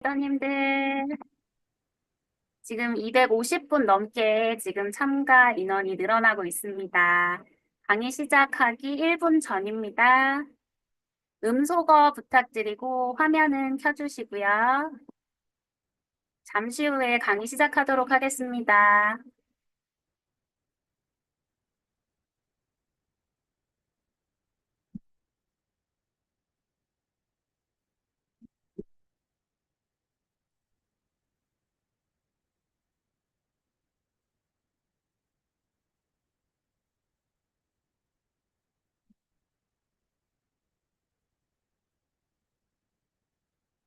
리더님들, 지금 250분 넘게 지금 참가 인원이 늘어나고 있습니다. 강의 시작하기 1분 전입니다. 음소거 부탁드리고 화면은 켜주시고요. 잠시 후에 강의 시작하도록 하겠습니다.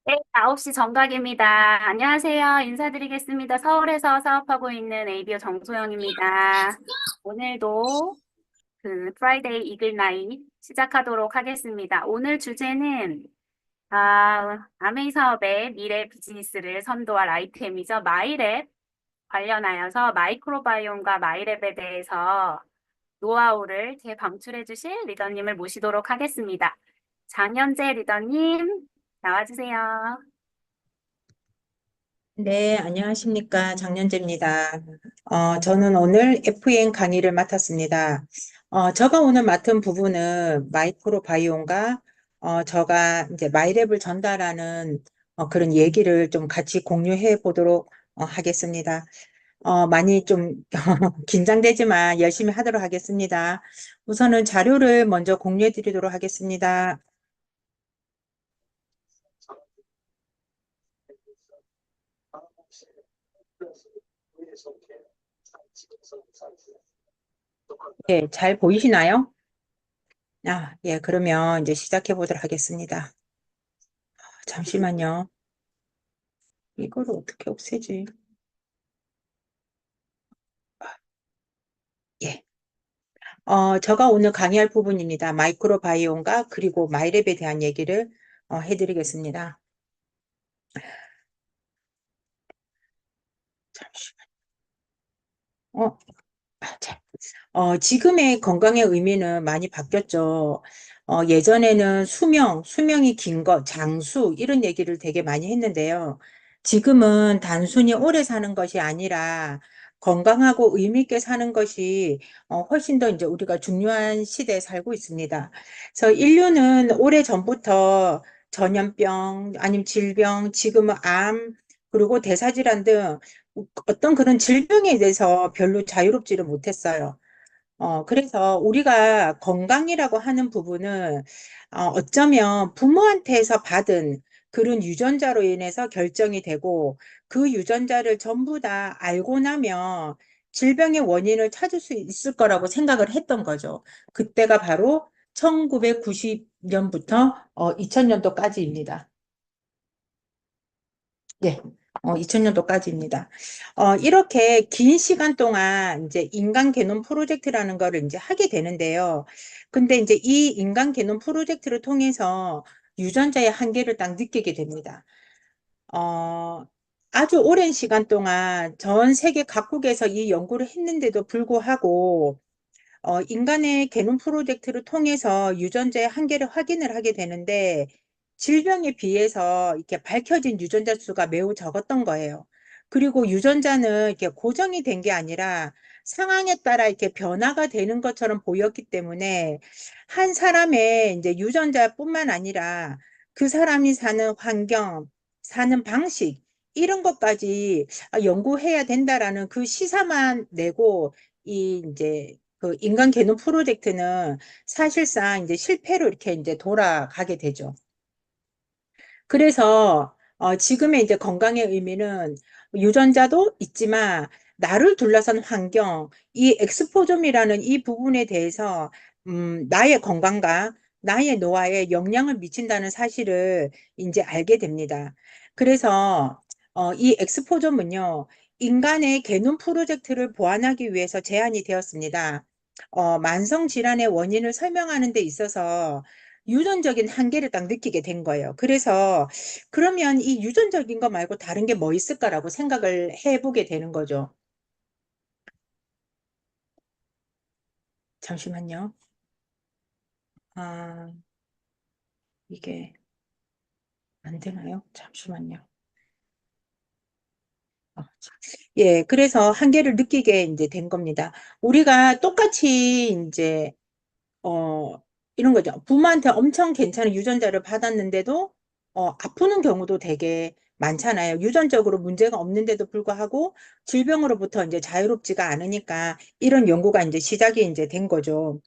네, 9시 정각입니다. 안녕하세요. 인사드리겠습니다. 서울에서 사업하고 있는 ABO 정소영입니다. 오늘도 프라이데이 이글 나잇 시작하도록 하겠습니다. 오늘 주제는 아메이 사업의 미래 비즈니스를 선도할 아이템이죠. 마이랩 관련하여서 마이크로바이옴과 마이랩에 대해서 노하우를 재방출해 주실 리더님을 모시도록 하겠습니다. 장현재 리더님 나와주세요. 네, 안녕하십니까. 장년재입니다. 저는 오늘 FEN 강의를 맡았습니다. 제가 오늘 맡은 부분은 마이크로바이옴과 제가 이제 마이랩을 전달하는 그런 얘기를 좀 같이 공유해 보도록 하겠습니다. 많이 좀 긴장되지만 열심히 하도록 하겠습니다. 우선은 자료를 먼저 공유해 드리도록 하겠습니다. 네, 잘 보이시나요? 예, 그러면 이제 시작해 보도록 하겠습니다. 잠시만요. 이거를 어떻게 없애지? 예. 제가 오늘 강의할 부분입니다. 마이크로바이옴과 그리고 마이랩에 대한 얘기를 해드리겠습니다. 잠시만. 어, 자. 지금의 건강의 의미는 많이 바뀌었죠. 예전에는 수명이 긴 것, 장수, 이런 얘기를 되게 많이 했는데요. 지금은 단순히 오래 사는 것이 아니라 건강하고 의미 있게 사는 것이 훨씬 더 이제 우리가 중요한 시대에 살고 있습니다. 그래서 인류는 오래전부터 전염병, 아니면 질병, 지금은 암, 그리고 대사질환 등 어떤 그런 질병에 대해서 별로 자유롭지를 못했어요. 그래서 우리가 건강이라고 하는 부분은 어쩌면 부모한테서 받은 그런 유전자로 인해서 결정이 되고 그 유전자를 전부 다 알고 나면 질병의 원인을 찾을 수 있을 거라고 생각을 했던 거죠. 그때가 바로 1990년부터 2000년도까지입니다. 예, 2000년도까지입니다. 이렇게 긴 시간 동안 이제 인간 게놈 프로젝트라는 거를 이제 하게 되는데요. 근데 이제 이 인간 게놈 프로젝트를 통해서 유전자의 한계를 딱 느끼게 됩니다. 어, 아주 오랜 시간 동안 전 세계 각국에서 이 연구를 했는데도 불구하고 인간의 게놈 프로젝트를 통해서 유전자의 한계를 확인을 하게 되는데 질병에 비해서 이렇게 밝혀진 유전자 수가 매우 적었던 거예요. 그리고 유전자는 이렇게 고정이 된 게 아니라 상황에 따라 이렇게 변화가 되는 것처럼 보였기 때문에 한 사람의 이제 유전자뿐만 아니라 그 사람이 사는 환경, 사는 방식 이런 것까지 연구해야 된다라는 그 시사만 내고 이 이제 그 인간 게놈 프로젝트는 사실상 이제 실패로 이렇게 이제 돌아가게 되죠. 그래서 지금의 이제 건강의 의미는 유전자도 있지만 나를 둘러싼 환경, 이 엑스포좀이라는 이 부분에 대해서 나의 건강과 나의 노화에 영향을 미친다는 사실을 이제 알게 됩니다. 그래서 이 엑스포좀은요, 인간의 게놈 프로젝트를 보완하기 위해서 제안이 되었습니다. 만성 질환의 원인을 설명하는 데 있어서 유전적인 한계를 딱 느끼게 된 거예요. 그래서 그러면 이 유전적인 거 말고 다른 게 뭐 있을까라고 생각을 해보게 되는 거죠. 잠시만요. 아, 이게 안 되나요? 잠시만요. 예, 그래서 한계를 느끼게 이제 된 겁니다. 우리가 똑같이 이제 어, 이런 거죠. 부모한테 엄청 괜찮은 유전자를 받았는데도 아프는 경우도 되게 많잖아요. 유전적으로 문제가 없는데도 불구하고 질병으로부터 이제 자유롭지가 않으니까 이런 연구가 이제 시작이 이제 된 거죠.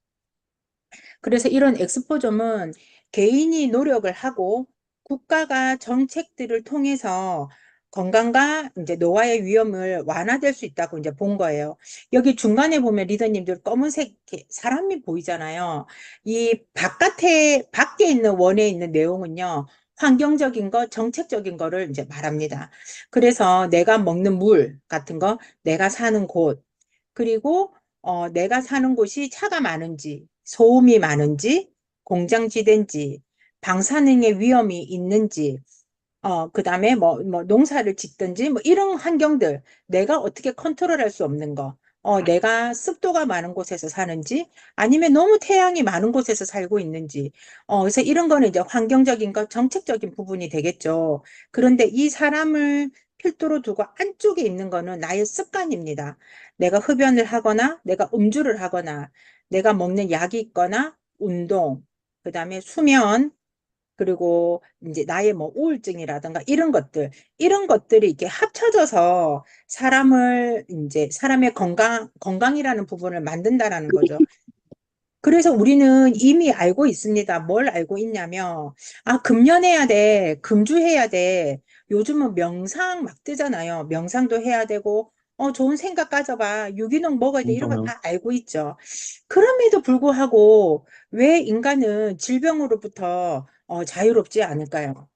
그래서 이런 엑스포점은 개인이 노력을 하고 국가가 정책들을 통해서 건강과 이제 노화의 위험을 완화될 수 있다고 이제 본 거예요. 여기 중간에 보면 리더님들 검은색 사람이 보이잖아요. 이 밖에 있는 원에 있는 내용은요. 환경적인 거, 정책적인 거를 이제 말합니다. 그래서 내가 먹는 물 같은 거, 내가 사는 곳, 그리고 내가 사는 곳이 차가 많은지, 소음이 많은지, 공장지대인지, 방사능의 위험이 있는지, 그다음에 뭐 농사를 짓든지 뭐 이런 환경들 내가 어떻게 컨트롤할 수 없는 거. 내가 습도가 많은 곳에서 사는지 아니면 너무 태양이 많은 곳에서 살고 있는지. 그래서 이런 거는 이제 환경적인 것, 정책적인 부분이 되겠죠. 그런데 이 사람을 필두로 두고 안쪽에 있는 거는 나의 습관입니다. 내가 흡연을 하거나 내가 음주를 하거나 내가 먹는 약이 있거나 운동, 그다음에 수면, 그리고 이제 나의 뭐 우울증이라든가 이런 것들이 이렇게 합쳐져서 사람을 이제 사람의 건강이라는 부분을 만든다라는 거죠. 그래서 우리는 이미 알고 있습니다. 뭘 알고 있냐면, 금연해야 돼, 금주해야 돼. 요즘은 명상 막 뜨잖아요. 명상도 해야 되고, 좋은 생각 가져봐. 유기농 먹어야 돼. 이런 거 다 알고 있죠. 그럼에도 불구하고 왜 인간은 질병으로부터 자유롭지 않을까요?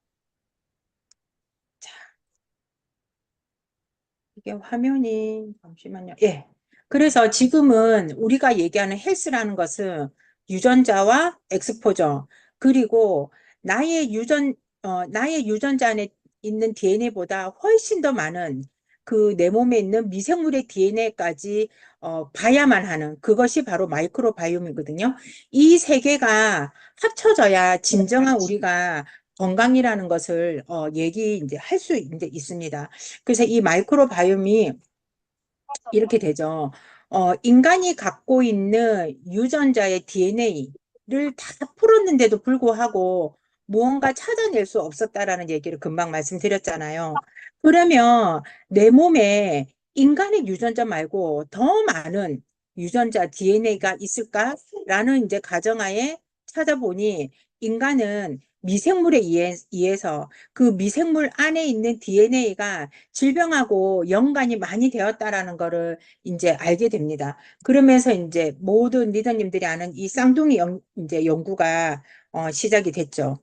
이게 화면이 잠시만요. 예. 그래서 지금은 우리가 얘기하는 헬스라는 것은 유전자와 엑스포저 그리고 나의 유전자 안에 있는 DNA보다 훨씬 더 많은 그 내 몸에 있는 미생물의 DNA까지 봐야만 하는 그것이 바로 마이크로바이옴이거든요. 이 세 개가 합쳐져야 진정한 우리가 건강이라는 것을 얘기 이제 할 수 이제 있습니다. 그래서 이 마이크로바이옴이 이렇게 되죠. 인간이 갖고 있는 유전자의 DNA를 다 풀었는데도 불구하고 무언가 찾아낼 수 없었다라는 얘기를 금방 말씀드렸잖아요. 그러면 내 몸에 인간의 유전자 말고 더 많은 유전자 DNA가 있을까라는 이제 가정하에 찾아보니 인간은 의해서 그 미생물 안에 있는 DNA가 질병하고 연관이 많이 되었다라는 거를 이제 알게 됩니다. 그러면서 이제 모든 리더님들이 아는 이 쌍둥이 이제 연구가 시작이 됐죠.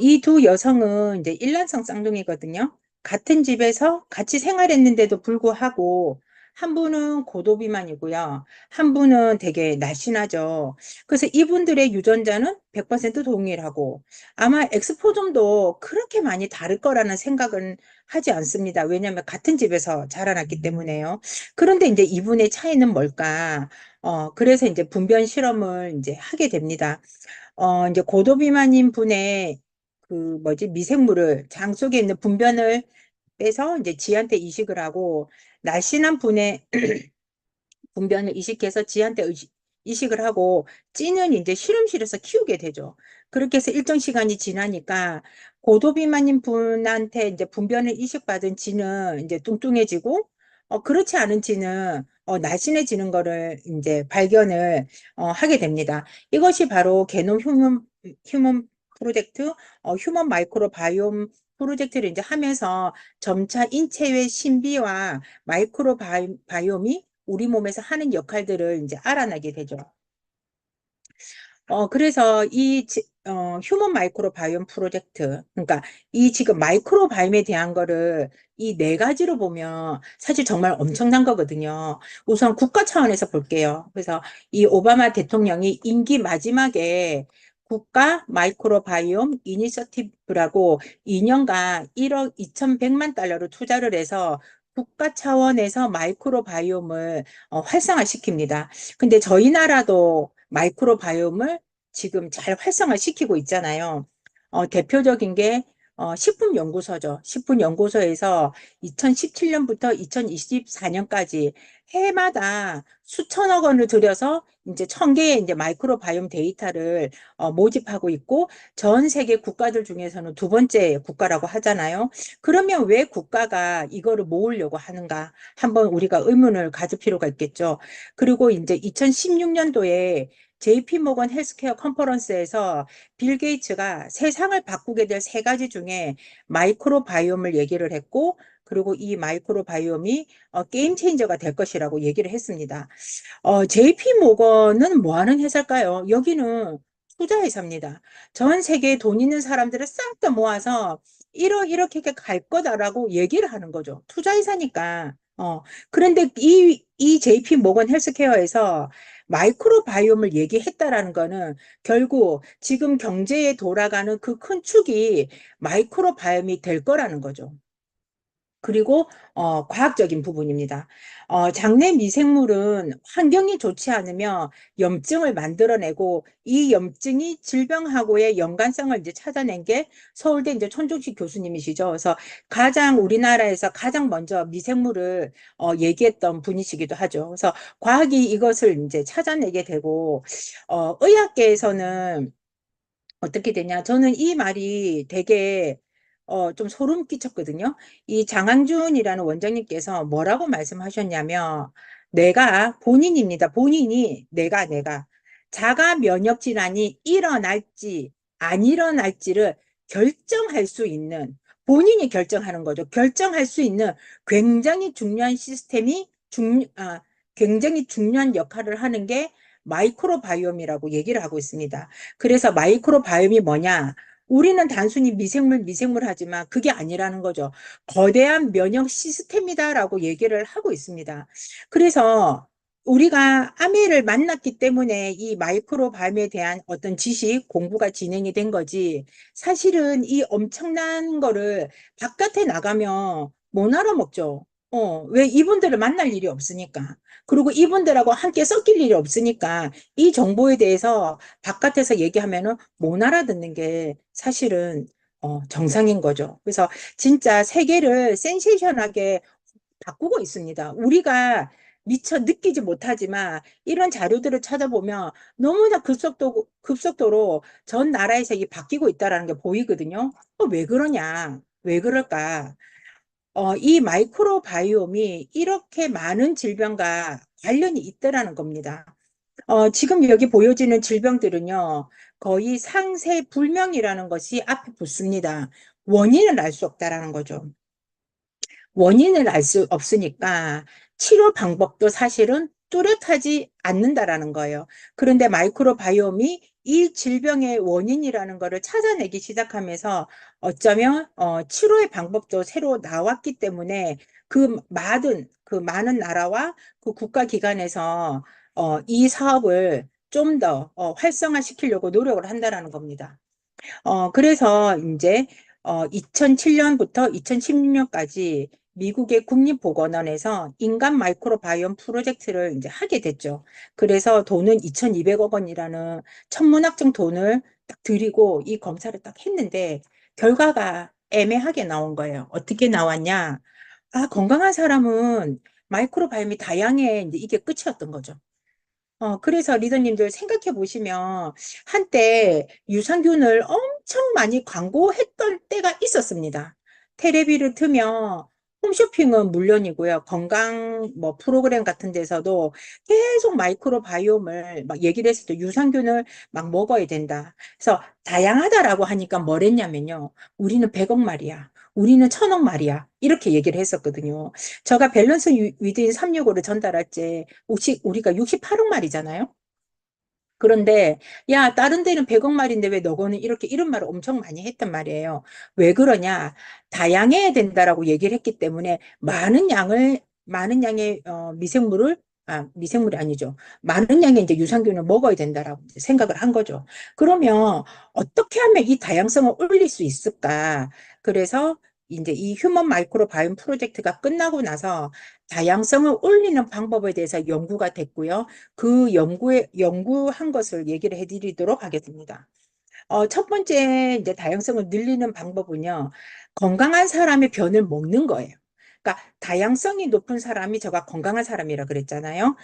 이 두 여성은 이제 일란성 쌍둥이거든요. 같은 집에서 같이 생활했는데도 불구하고 한 분은 고도비만이고요. 한 분은 되게 날씬하죠. 그래서 이분들의 유전자는 100% 동일하고 아마 엑스포좀도 그렇게 많이 다를 거라는 생각은 하지 않습니다. 왜냐하면 같은 집에서 자라났기 때문에요. 그런데 이제 이분의 차이는 뭘까? 그래서 이제 분변 실험을 이제 하게 됩니다. 이제 고도비만인 분의 그 뭐지 미생물을 장 속에 있는 분변을 빼서 이제 지한테 이식을 하고 날씬한 분의 분변을 이식해서 지한테 이식을 하고 찌는 이제 실험실에서 키우게 되죠. 그렇게 해서 일정 시간이 지나니까 고도비만인 분한테 이제 분변을 이식받은 쥐는 이제 뚱뚱해지고 그렇지 않은 쥐는 날씬해지는 거를 이제 발견을 하게 됩니다. 이것이 바로 게놈 휴먼 프로젝트, 휴먼 마이크로 바이옴 프로젝트를 이제 하면서 점차 인체의 신비와 마이크로 바이옴이 우리 몸에서 하는 역할들을 이제 알아나게 되죠. 그래서 휴먼 마이크로 바이옴 프로젝트, 그러니까 이 지금 마이크로 바이옴에 대한 거를 이 네 가지로 보면 사실 정말 엄청난 거거든요. 우선 국가 차원에서 볼게요. 그래서 이 오바마 대통령이 임기 마지막에 국가 마이크로 바이옴 이니셔티브라고 2년간 1억 2,100만 달러를 투자를 해서 국가 차원에서 마이크로 바이옴을 활성화시킵니다. 근데 저희 나라도 마이크로바이옴을 지금 잘 활성화시키고 있잖아요. 대표적인 게 식품연구소죠. 식품연구소에서 2017년부터 2024년까지 해마다 수천억 원을 들여서 이제 1000개의 이제 마이크로바이옴 데이터를 모집하고 있고 전 세계 국가들 중에서는 두 번째 국가라고 하잖아요. 그러면 왜 국가가 이거를 모으려고 하는가? 한번 우리가 의문을 가질 필요가 있겠죠. 그리고 이제 2016년도에 JP 모건 헬스케어 컨퍼런스에서 빌 게이츠가 세상을 바꾸게 될 세 가지 중에 마이크로바이옴을 얘기를 했고, 그리고 이 마이크로바이옴이 게임 체인저가 될 것이라고 얘기를 했습니다. JP 모건은 뭐 하는 회사일까요? 여기는 투자 회사입니다. 전 세계에 돈 있는 사람들을 싹 다 모아서 이렇게 갈 거다라고 얘기를 하는 거죠. 투자 회사니까. 그런데 이 JP 모건 헬스케어에서 마이크로바이옴을 얘기했다라는 거는 결국 지금 경제에 돌아가는 그 큰 축이 마이크로바이옴이 될 거라는 거죠. 그리고 과학적인 부분입니다. 장내 미생물은 환경이 좋지 않으면 염증을 만들어내고 이 염증이 질병하고의 연관성을 이제 찾아낸 게 서울대 이제 천종식 교수님이시죠. 그래서 가장 우리나라에서 가장 먼저 미생물을 얘기했던 분이시기도 하죠. 그래서 과학이 이것을 이제 찾아내게 되고 의학계에서는 어떻게 되냐? 저는 이 말이 되게 좀 소름 끼쳤거든요. 이 장항준이라는 원장님께서 뭐라고 말씀하셨냐면 내가 본인입니다. 본인이 내가 자가 면역 질환이 일어날지 안 일어날지를 결정할 수 있는 본인이 결정하는 거죠. 결정할 수 있는 굉장히 중요한 시스템이 굉장히 중요한 역할을 하는 게 마이크로바이옴이라고 얘기를 하고 있습니다. 그래서 마이크로바이옴이 뭐냐? 우리는 단순히 미생물 하지만 그게 아니라는 거죠. 거대한 면역 시스템이다라고 얘기를 하고 있습니다. 그래서 우리가 아미를 만났기 때문에 이 마이크로바이옴에 대한 어떤 지식, 공부가 진행이 된 거지. 사실은 이 엄청난 거를 바깥에 나가면 못 알아먹죠. 왜 이분들을 만날 일이 없으니까. 그리고 이분들하고 함께 섞일 일이 없으니까 이 정보에 대해서 바깥에서 얘기하면은 못 알아듣는 게 사실은 정상인 거죠. 그래서 진짜 세계를 센세이션하게 바꾸고 있습니다. 우리가 미처 느끼지 못하지만 이런 자료들을 찾아보면 너무나 급속도로 전 나라에서 이게 바뀌고 있다는 게 보이거든요. 왜 그러냐? 왜 그럴까? 이 마이크로바이옴이 이렇게 많은 질병과 관련이 있다라는 겁니다. 지금 여기 보여지는 질병들은요, 거의 상세 불명이라는 것이 앞에 붙습니다. 원인을 알 수 없다라는 거죠. 원인을 알 수 없으니까 치료 방법도 사실은 뚜렷하지 않는다라는 거예요. 그런데 마이크로바이옴이 이 질병의 원인이라는 것을 찾아내기 시작하면서 어쩌면 치료의 방법도 새로 나왔기 때문에 그 많은 나라와 그 국가기관에서 이 사업을 좀 더 활성화시키려고 노력을 한다라는 겁니다. 그래서 이제 2007년부터 2016년까지 미국의 국립보건원에서 인간 마이크로바이옴 프로젝트를 이제 하게 됐죠. 그래서 돈은 2,200억 원이라는 천문학적 돈을 딱 들이고 이 검사를 딱 했는데 결과가 애매하게 나온 거예요. 어떻게 나왔냐? 건강한 사람은 마이크로바이옴이 다양해. 이제 이게 끝이었던 거죠. 그래서 리더님들 생각해 보시면 한때 유산균을 엄청 많이 광고했던 때가 있었습니다. 테레비를 트면 홈쇼핑은 물론이고요. 건강 뭐 프로그램 같은 데서도 계속 마이크로바이옴을 막 얘기를 했을 때 유산균을 막 먹어야 된다. 그래서 다양하다라고 하니까 뭐랬냐면요. 우리는 100억 마리야. 우리는 1000억 마리야. 이렇게 얘기를 했었거든요. 제가 밸런스 위드인 365를 전달할 때 혹시 우리가 68억 마리잖아요. 그런데 야 다른 데는 100억 마리인데 왜 너거는 이렇게 이런 말을 엄청 많이 했단 말이에요. 왜 그러냐? 다양해야 된다라고 얘기를 했기 때문에 많은 양의 미생물이 아니죠. 많은 양의 이제 유산균을 먹어야 된다라고 이제 생각을 한 거죠. 그러면 어떻게 하면 이 다양성을 올릴 수 있을까? 그래서 이제 이 휴먼 마이크로바이옴 프로젝트가 끝나고 나서 다양성을 올리는 방법에 대해서 연구가 됐고요. 그 연구한 것을 얘기를 해드리도록 하겠습니다. 첫 번째 이제 다양성을 늘리는 방법은요, 건강한 사람의 변을 먹는 거예요. 그러니까 다양성이 높은 사람이 저가 건강한 사람이라 그랬잖아요.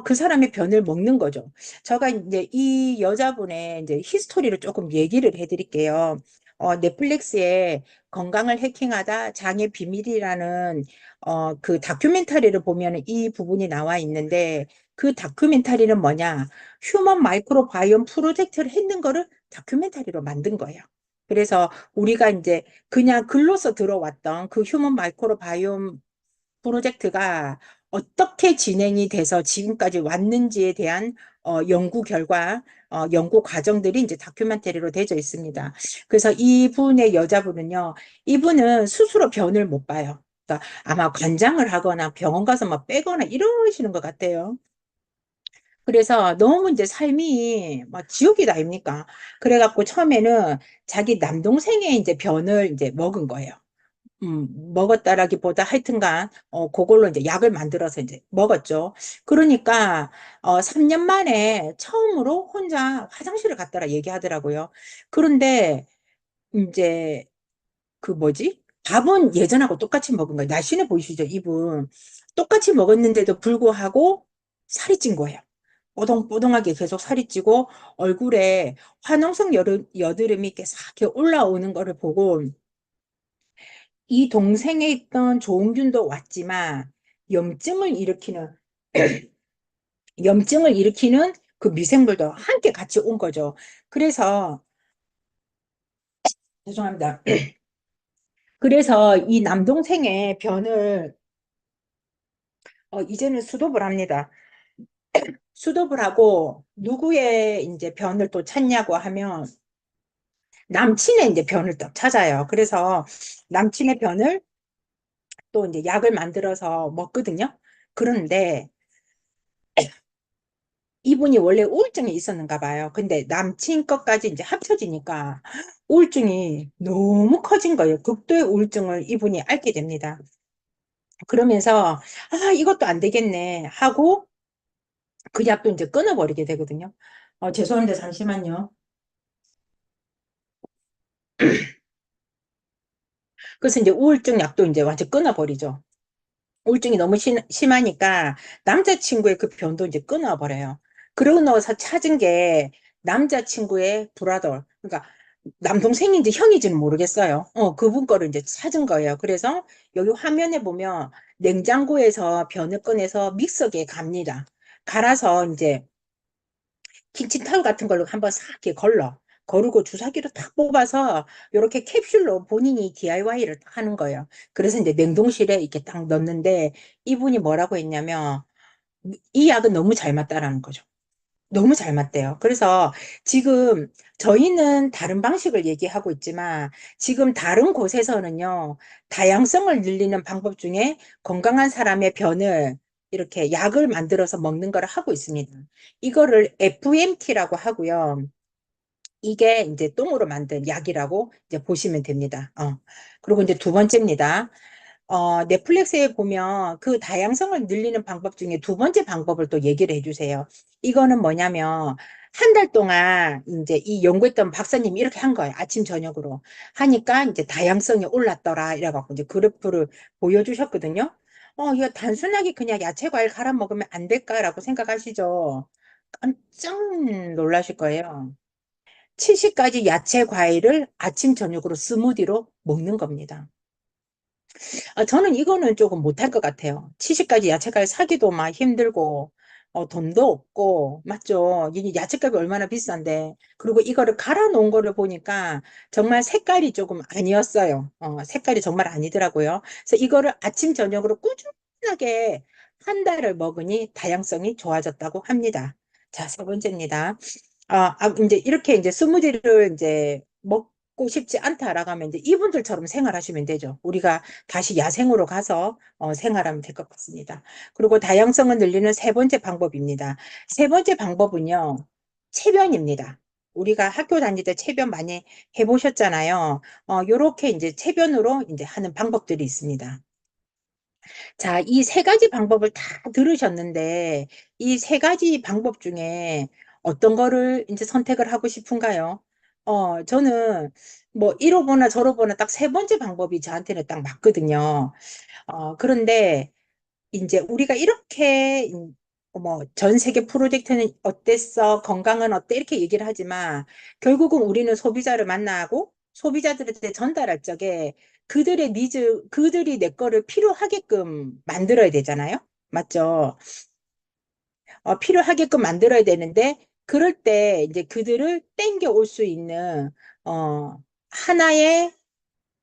그 사람의 변을 먹는 거죠. 제가 이제 이 여자분의 이제 히스토리를 조금 얘기를 해드릴게요. 넷플릭스에 건강을 해킹하다 장의 비밀이라는 그 다큐멘터리를 보면 이 부분이 나와 있는데 그 다큐멘터리는 뭐냐? 휴먼 마이크로바이옴 프로젝트를 했는 거를 다큐멘터리로 만든 거예요. 그래서 우리가 이제 그냥 글로서 들어왔던 그 휴먼 마이크로바이옴 프로젝트가 어떻게 진행이 돼서 지금까지 왔는지에 대한 연구 결과, 연구 과정들이 이제 다큐멘터리로 되어 있습니다. 그래서 이분의 여자분은요, 이분은 스스로 변을 못 봐요. 그러니까 아마 관장을 하거나 병원 가서 막 빼거나 이러시는 것 같아요. 그래서 너무 이제 삶이 막 지옥이다 아닙니까? 그래갖고 처음에는 자기 남동생의 이제 변을 이제 먹은 거예요. 먹었다라기보다 하여튼간, 그걸로 이제 약을 만들어서 이제 먹었죠. 그러니까, 3년 만에 처음으로 혼자 화장실을 갔다라 얘기하더라고요. 그런데, 이제, 그 뭐지? 밥은 예전하고 똑같이 먹은 거예요. 날씬해 보이시죠, 이분? 똑같이 먹었는데도 불구하고 살이 찐 거예요. 뽀동뽀동하게 계속 살이 찌고 얼굴에 화농성 여드름이 이렇게 싹 이렇게 올라오는 거를 보고 이 동생에 있던 좋은균도 왔지만 염증을 일으키는 염증을 일으키는 그 미생물도 함께 같이 온 거죠. 그래서 죄송합니다. 그래서 이 남동생의 변을 이제는 수독을 합니다. 수독을 하고 누구의 이제 변을 또 찾냐고 하면 남친의 이제 변을 또 찾아요. 그래서 남친의 변을 또 이제 약을 만들어서 먹거든요. 그런데 이분이 원래 우울증이 있었는가 봐요. 근데 남친 것까지 이제 합쳐지니까 우울증이 너무 커진 거예요. 극도의 우울증을 이분이 앓게 됩니다. 그러면서 이것도 안 되겠네 하고 그 약도 이제 끊어버리게 되거든요. 죄송한데 잠시만요. 그래서 이제 우울증 약도 이제 완전 끊어버리죠. 우울증이 너무 심하니까 남자친구의 그 변도 이제 끊어버려요. 그러고 나서 찾은 게 남자친구의 브라더, 그러니까 남동생인지 형인지는 모르겠어요. 그분 거를 이제 찾은 거예요. 그래서 여기 화면에 보면 냉장고에서 변을 꺼내서 믹서기에 갑니다. 갈아서 이제 키친타올 같은 걸로 한번 싹 이렇게 걸러. 거르고 주사기로 탁 뽑아서 이렇게 캡슐로 본인이 DIY를 딱 하는 거예요. 그래서 이제 냉동실에 이렇게 딱 넣는데 이분이 뭐라고 했냐면 이 약은 너무 잘 맞다라는 거죠. 너무 잘 맞대요. 그래서 지금 저희는 다른 방식을 얘기하고 있지만 지금 다른 곳에서는요, 다양성을 늘리는 방법 중에 건강한 사람의 변을 이렇게 약을 만들어서 먹는 걸 하고 있습니다. 이거를 FMT라고 하고요. 이게 이제 똥으로 만든 약이라고 이제 보시면 됩니다. 그리고 이제 두 번째입니다. 넷플릭스에 보면 그 다양성을 늘리는 방법 중에 두 번째 방법을 또 얘기를 해주세요. 이거는 뭐냐면 한 달 동안 이제 이 연구했던 박사님이 이렇게 한 거예요. 아침 저녁으로 하니까 이제 다양성이 올랐더라 이래갖고 이제 그래프를 보여주셨거든요. 이거 단순하게 그냥 야채 과일 갈아 먹으면 안 될까라고 생각하시죠? 깜짝 놀라실 거예요. 70가지 야채 과일을 아침 저녁으로 스무디로 먹는 겁니다. 저는 이거는 조금 못할 것 같아요. 70가지 야채가를 사기도 막 힘들고, 돈도 없고, 맞죠? 이 야채값이 얼마나 비싼데. 그리고 이거를 갈아 놓은 거를 보니까 정말 색깔이 조금 아니었어요. 색깔이 정말 아니더라고요. 그래서 이거를 아침, 저녁으로 꾸준하게 한 달을 먹으니 다양성이 좋아졌다고 합니다. 자, 세 번째입니다. 이제 이렇게 이제 스무디를 이제 먹고 싶지 않다라고 하면 이제 이분들처럼 생활하시면 되죠. 우리가 다시 야생으로 가서 생활하면 될 것 같습니다. 그리고 다양성을 늘리는 세 번째 방법입니다. 세 번째 방법은요, 체변입니다. 우리가 학교 다닐 때 체변 많이 해보셨잖아요. 요렇게 이제 체변으로 이제 하는 방법들이 있습니다. 자, 이 세 가지 방법을 다 들으셨는데, 이 세 가지 방법 중에 어떤 거를 이제 선택을 하고 싶은가요? 저는 뭐 이로 보나 저로 보나 딱 세 번째 방법이 저한테는 딱 맞거든요. 그런데 이제 우리가 이렇게 뭐 전 세계 프로젝트는 어땠어? 건강은 어때? 이렇게 얘기를 하지만 결국은 우리는 소비자를 만나고 소비자들한테 전달할 적에 그들의 니즈, 그들이 내 거를 필요하게끔 만들어야 되잖아요. 맞죠? 필요하게끔 만들어야 되는데 그럴 때 이제 그들을 땡겨 올 수 있는 하나의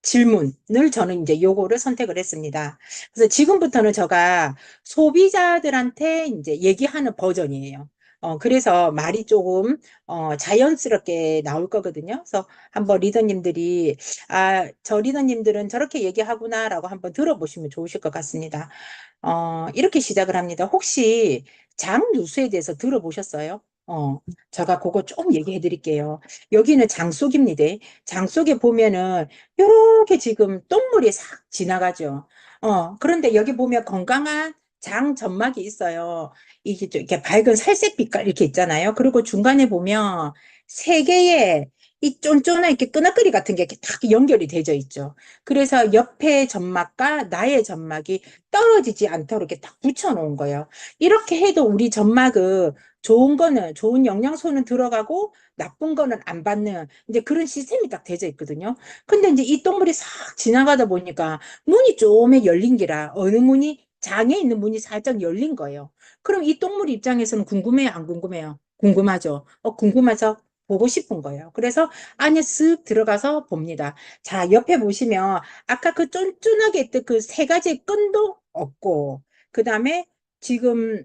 질문을 저는 이제 요거를 선택을 했습니다. 그래서 지금부터는 제가 소비자들한테 이제 얘기하는 버전이에요. 그래서 말이 조금 자연스럽게 나올 거거든요. 그래서 한번 리더님들이 저 리더님들은 저렇게 얘기하구나라고 한번 들어보시면 좋으실 것 같습니다. 이렇게 시작을 합니다. 혹시 장누수에 대해서 들어보셨어요? 제가 그거 좀 얘기해 드릴게요. 여기는 장속입니다. 장속에 보면은 요렇게 지금 똥물이 싹 지나가죠. 그런데 여기 보면 건강한 장 점막이 있어요. 이게 좀 이렇게 밝은 살색 빛깔 이렇게 있잖아요. 그리고 중간에 보면 세 개의 이 쫀쫀한 이렇게 끈적거리 같은 게 이렇게 딱 연결이 되어 있죠. 그래서 옆에 점막과 나의 점막이 떨어지지 않도록 이렇게 딱 붙여놓은 거예요. 이렇게 해도 우리 점막은 좋은 거는 좋은 영양소는 들어가고 나쁜 거는 안 받는 이제 그런 시스템이 딱 되어 있거든요. 근데 이제 이 똥물이 싹 지나가다 보니까 문이 쪼매 열린 게라 어느 문이 장에 있는 문이 살짝 열린 거예요. 그럼 이 똥물 입장에서는 궁금해요, 안 궁금해요? 궁금하죠. 궁금해서 보고 싶은 거예요. 그래서 안에 쓱 들어가서 봅니다. 자, 옆에 보시면 아까 그 쫀쫀하게 했던 그 세 가지 끈도 없고, 그 다음에 지금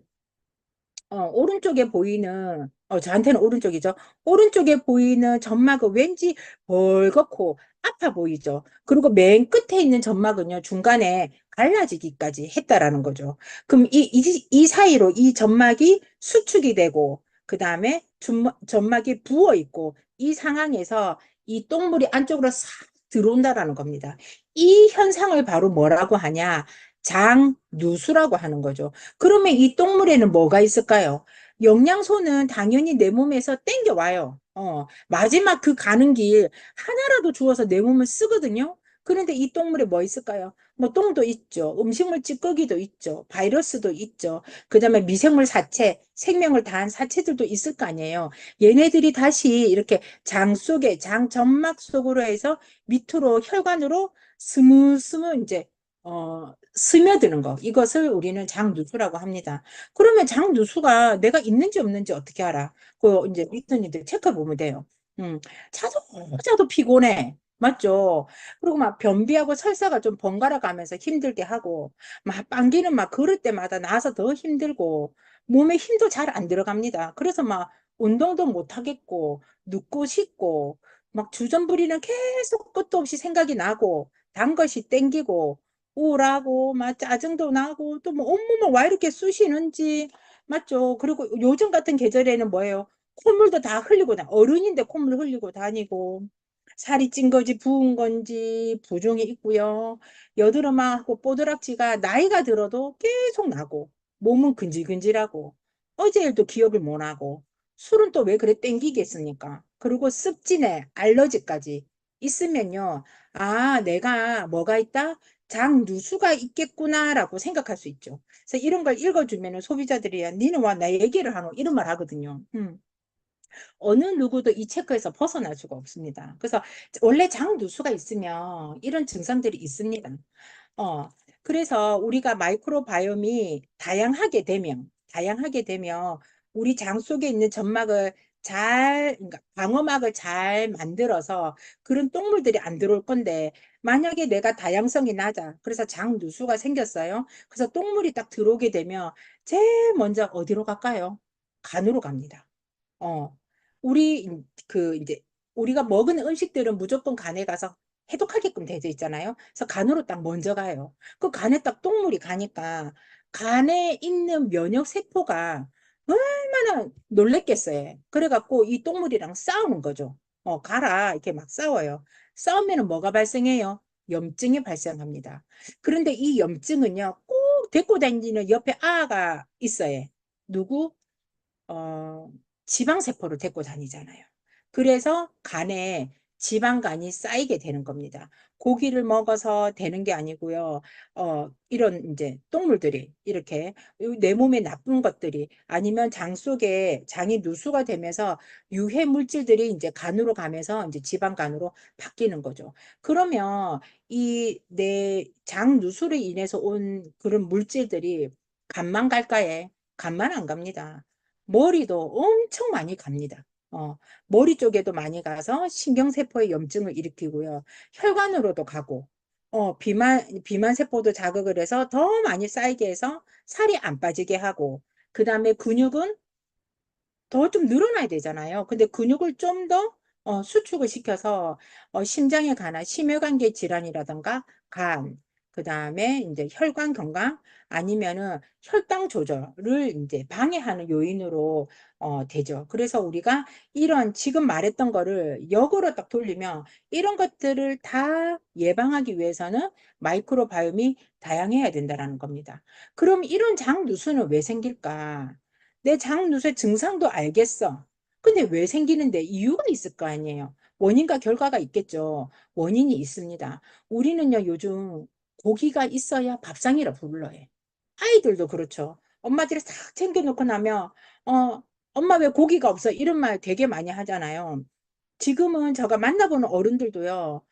오른쪽에 보이는, 저한테는 오른쪽이죠. 오른쪽에 보이는 점막은 왠지 벌겋고 아파 보이죠. 그리고 맨 끝에 있는 점막은요, 중간에 갈라지기까지 했다라는 거죠. 그럼 이 사이로 이 점막이 수축이 되고, 그 다음에 점막이 부어 있고, 이 상황에서 이 똥물이 안쪽으로 싹 들어온다라는 겁니다. 이 현상을 바로 뭐라고 하냐? 장누수라고 하는 거죠. 그러면 이 똥물에는 뭐가 있을까요? 영양소는 당연히 내 몸에서 땡겨와요. 마지막 그 가는 길 하나라도 주워서 내 몸을 쓰거든요. 그런데 이 똥물에 뭐 있을까요? 뭐 똥도 있죠. 음식물 찌꺼기도 있죠. 바이러스도 있죠. 그다음에 미생물 사체, 생명을 다한 사체들도 있을 거 아니에요. 얘네들이 다시 이렇게 장 속에, 장 점막 속으로 해서 밑으로 혈관으로 스무스무 이제 스며드는 거. 이것을 우리는 장누수라고 합니다. 그러면 장누수가 내가 있는지 없는지 어떻게 알아? 그 이제 리터님들 체크해 보면 돼요. 음, 자도 자도 피곤해. 맞죠? 그리고 막 변비하고 설사가 좀 번갈아 가면서 힘들게 하고, 막 빵기는 막 걸을 때마다 나서 더 힘들고, 몸에 힘도 잘 안 들어갑니다. 그래서 막 운동도 못 하겠고, 눕고 싶고, 막 주전부리는 계속 끝도 없이 생각이 나고, 단 것이 땡기고, 우울하고 막 짜증도 나고 또 뭐 온몸을 와 이렇게 쑤시는지 맞죠? 그리고 요즘 같은 계절에는 뭐예요? 콧물도 다 흘리고 어른인데 콧물 흘리고 다니고 살이 찐 건지 부은 건지 부종이 있고요. 여드름하고 뽀드락지가 나이가 들어도 계속 나고 몸은 근질근질하고 어제 일도 기억을 못 하고 술은 또 왜 그래 땡기겠습니까? 그리고 습진에 알러지까지 있으면요. 내가 뭐가 있다? 장누수가 있겠구나라고 생각할 수 있죠. 그래서 이런 걸 읽어주면 소비자들이 니는 와 나 얘기를 하노 이런 말 하거든요. 어느 누구도 이 체크에서 벗어날 수가 없습니다. 그래서 원래 장누수가 있으면 이런 증상들이 있습니다. 어, 그래서 우리가 마이크로바이옴이 다양하게 되면 우리 장 속에 있는 점막을 그러니까 방어막을 잘 만들어서 그런 똥물들이 안 들어올 건데, 만약에 내가 다양성이 낮아. 그래서 장 누수가 생겼어요. 그래서 똥물이 딱 들어오게 되면 제일 먼저 어디로 갈까요? 간으로 갑니다. 어, 우리 이제 우리가 먹은 음식들은 무조건 간에 가서 해독하게끔 되어 있잖아요. 그래서 간으로 딱 먼저 가요. 그 간에 딱 똥물이 가니까 간에 있는 면역 세포가 얼마나 놀랬겠어요. 그래갖고 이 똥물이랑 싸우는 거죠. 가라 이렇게 막 싸워요. 싸우면은 뭐가 발생해요? 염증이 발생합니다. 그런데 이 염증은요, 꼭 데리고 다니는 옆에 아가 있어요. 누구? 어, 지방세포를 데리고 다니잖아요. 그래서 간에 지방간이 쌓이게 되는 겁니다. 고기를 먹어서 되는 게 아니고요. 이런 이제 똥물들이 이렇게 내 몸에 나쁜 것들이 아니면 장 속에 장이 누수가 되면서 유해 물질들이 이제 간으로 가면서 이제 지방간으로 바뀌는 거죠. 그러면 이 내 장 누수로 인해서 온 그런 물질들이 간만 갈까에? 간만 안 갑니다. 머리도 엄청 많이 갑니다. 머리 쪽에도 많이 가서 신경세포에 염증을 일으키고요. 혈관으로도 가고, 비만세포도 자극을 해서 더 많이 쌓이게 해서 살이 안 빠지게 하고, 그 다음에 근육은 더 좀 늘어나야 되잖아요. 근데 근육을 좀 더 수축을 시켜서 심장에 관한 심혈관계 질환이라든가 간, 그 다음에 이제 혈관 건강 아니면은 혈당 조절을 이제 방해하는 요인으로 되죠. 그래서 우리가 이런 지금 말했던 거를 역으로 딱 돌리면 이런 것들을 다 예방하기 위해서는 마이크로바이옴이 다양해야 된다는 겁니다. 그럼 이런 장 누수는 왜 생길까? 내 장누수의 증상도 알겠어. 근데 왜 생기는데 이유가 있을 거 아니에요. 원인과 결과가 있겠죠. 원인이 있습니다. 우리는요, 요즘 고기가 있어야 밥상이라 불러요. 아이들도 그렇죠. 엄마들이 싹 챙겨놓고 나면, 엄마 왜 고기가 없어? 이런 말 되게 많이 하잖아요. 지금은 제가 만나보는 어른들도요,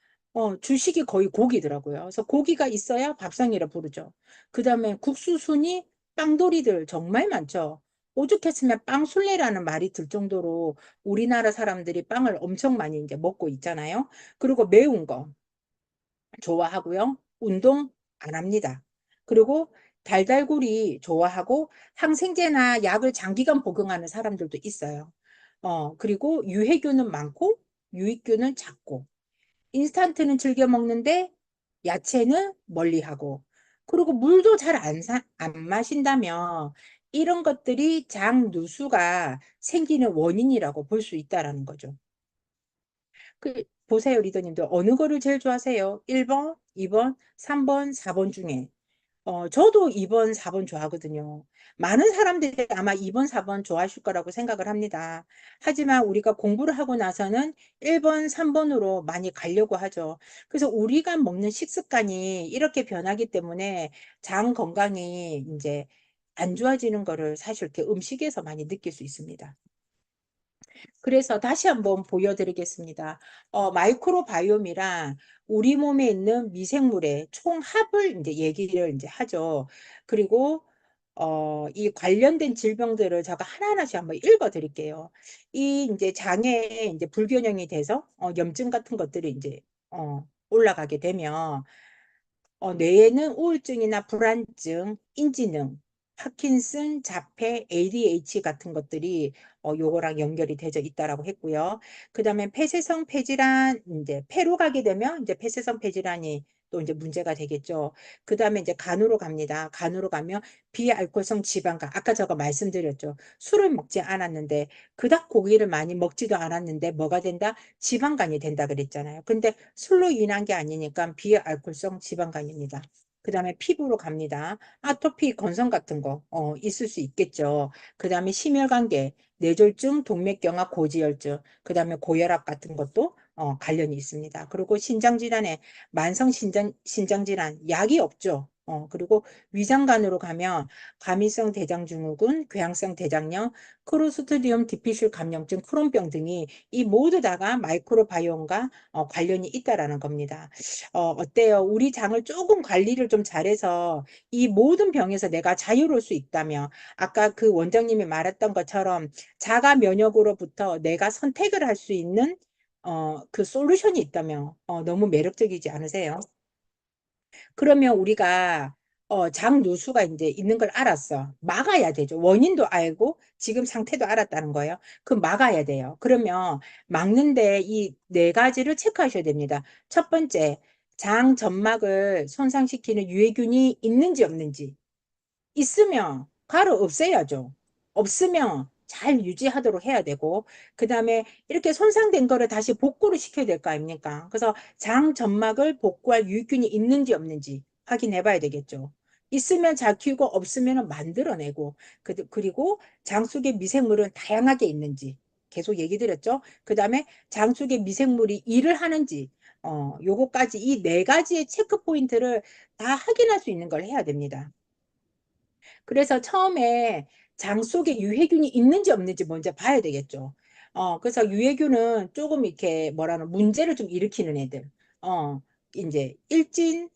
주식이 거의 고기더라고요. 그래서 고기가 있어야 밥상이라 부르죠. 그 다음에 국수순이 빵돌이들 정말 많죠. 오죽했으면 빵순례라는 말이 들 정도로 우리나라 사람들이 빵을 엄청 많이 이제 먹고 있잖아요. 그리고 매운 거 좋아하고요. 운동 안 합니다. 그리고 달달구리 좋아하고 항생제나 약을 장기간 복용하는 사람들도 있어요. 그리고 유해균은 많고 유익균은 작고 인스턴트는 즐겨 먹는데 야채는 멀리하고 그리고 물도 잘 안 마신다면 이런 것들이 장 누수가 생기는 원인이라고 볼 수 있다라는 거죠. 보세요, 리더님들. 어느 거를 제일 좋아하세요? 1번, 2번, 3번, 4번 중에. 저도 2번, 4번 좋아하거든요. 많은 사람들이 아마 2번, 4번 좋아하실 거라고 생각을 합니다. 하지만 우리가 공부를 하고 나서는 1번, 3번으로 많이 가려고 하죠. 그래서 우리가 먹는 식습관이 이렇게 변하기 때문에 장 건강이 이제 안 좋아지는 거를 사실 이렇게 음식에서 많이 느낄 수 있습니다. 그래서 다시 한번 보여드리겠습니다. 마이크로바이옴이란 우리 몸에 있는 미생물의 총합을 이제 얘기를 이제 하죠. 그리고 이 관련된 질병들을 제가 하나하나씩 한번 읽어 드릴게요. 이 이제 장에 이제 불균형이 돼서 염증 같은 것들이 이제 올라가게 되면 뇌에는 우울증이나 불안증, 인지능, 파킨슨, 자폐, ADH 같은 것들이 요거랑 연결이 되어 있다라고 했고요. 그다음에 폐쇄성 폐질환 이제 폐로 가게 되면 이제 폐쇄성 폐질환이 또 이제 문제가 되겠죠. 그다음에 이제 간으로 갑니다. 간으로 가면 비알코올성 지방간 아까 제가 말씀드렸죠. 술을 먹지 않았는데 그닥 고기를 많이 먹지도 않았는데 뭐가 된다? 지방간이 된다 그랬잖아요. 근데 술로 인한 게 아니니까 비알코올성 지방간입니다. 그 다음에 피부로 갑니다. 아토피, 건성 같은 거 있을 수 있겠죠. 그 다음에 심혈관계, 뇌졸중, 동맥경화, 고지혈증, 그 다음에 고혈압 같은 것도 관련이 있습니다. 그리고 신장질환에 만성 신장질환, 약이 없죠. 그리고 위장관으로 가면 과민성 대장증후군, 궤양성 대장염, 크로스트리움 디피슐 감염증, 크론병 등이 이 모두 다가 마이크로바이옴과 관련이 있다라는 겁니다. 어때요? 우리 장을 조금 관리를 좀 잘해서 이 모든 병에서 내가 자유로울 수 있다면 아까 그 원장님이 말했던 것처럼 자가 면역으로부터 내가 선택을 할 수 있는 그 솔루션이 있다면 너무 매력적이지 않으세요? 그러면 우리가 장 누수가 이제 있는 걸 알았어. 막아야 되죠. 원인도 알고 지금 상태도 알았다는 거예요. 그럼 막아야 돼요. 그러면 막는데 이 네 가지를 체크하셔야 됩니다. 첫 번째, 장 점막을 손상시키는 유해균이 있는지 없는지. 있으면 가루 없애야죠. 없으면 잘 유지하도록 해야 되고, 그 다음에 이렇게 손상된 거를 다시 복구를 시켜야 될 거 아닙니까? 그래서 장 점막을 복구할 유익균이 있는지 없는지 확인해 봐야 되겠죠. 있으면 잘 키우고 없으면 만들어내고, 그리고 장 속에 미생물은 다양하게 있는지 계속 얘기 드렸죠. 그 다음에 장 속에 미생물이 일을 하는지, 요거까지 이 네 가지의 체크 포인트를 다 확인할 수 있는 걸 해야 됩니다. 그래서 처음에 장 속에 유해균이 있는지 없는지 먼저 봐야 되겠죠. 그래서 유해균은 조금 이렇게 뭐라나 문제를 좀 일으키는 애들. 이제 일진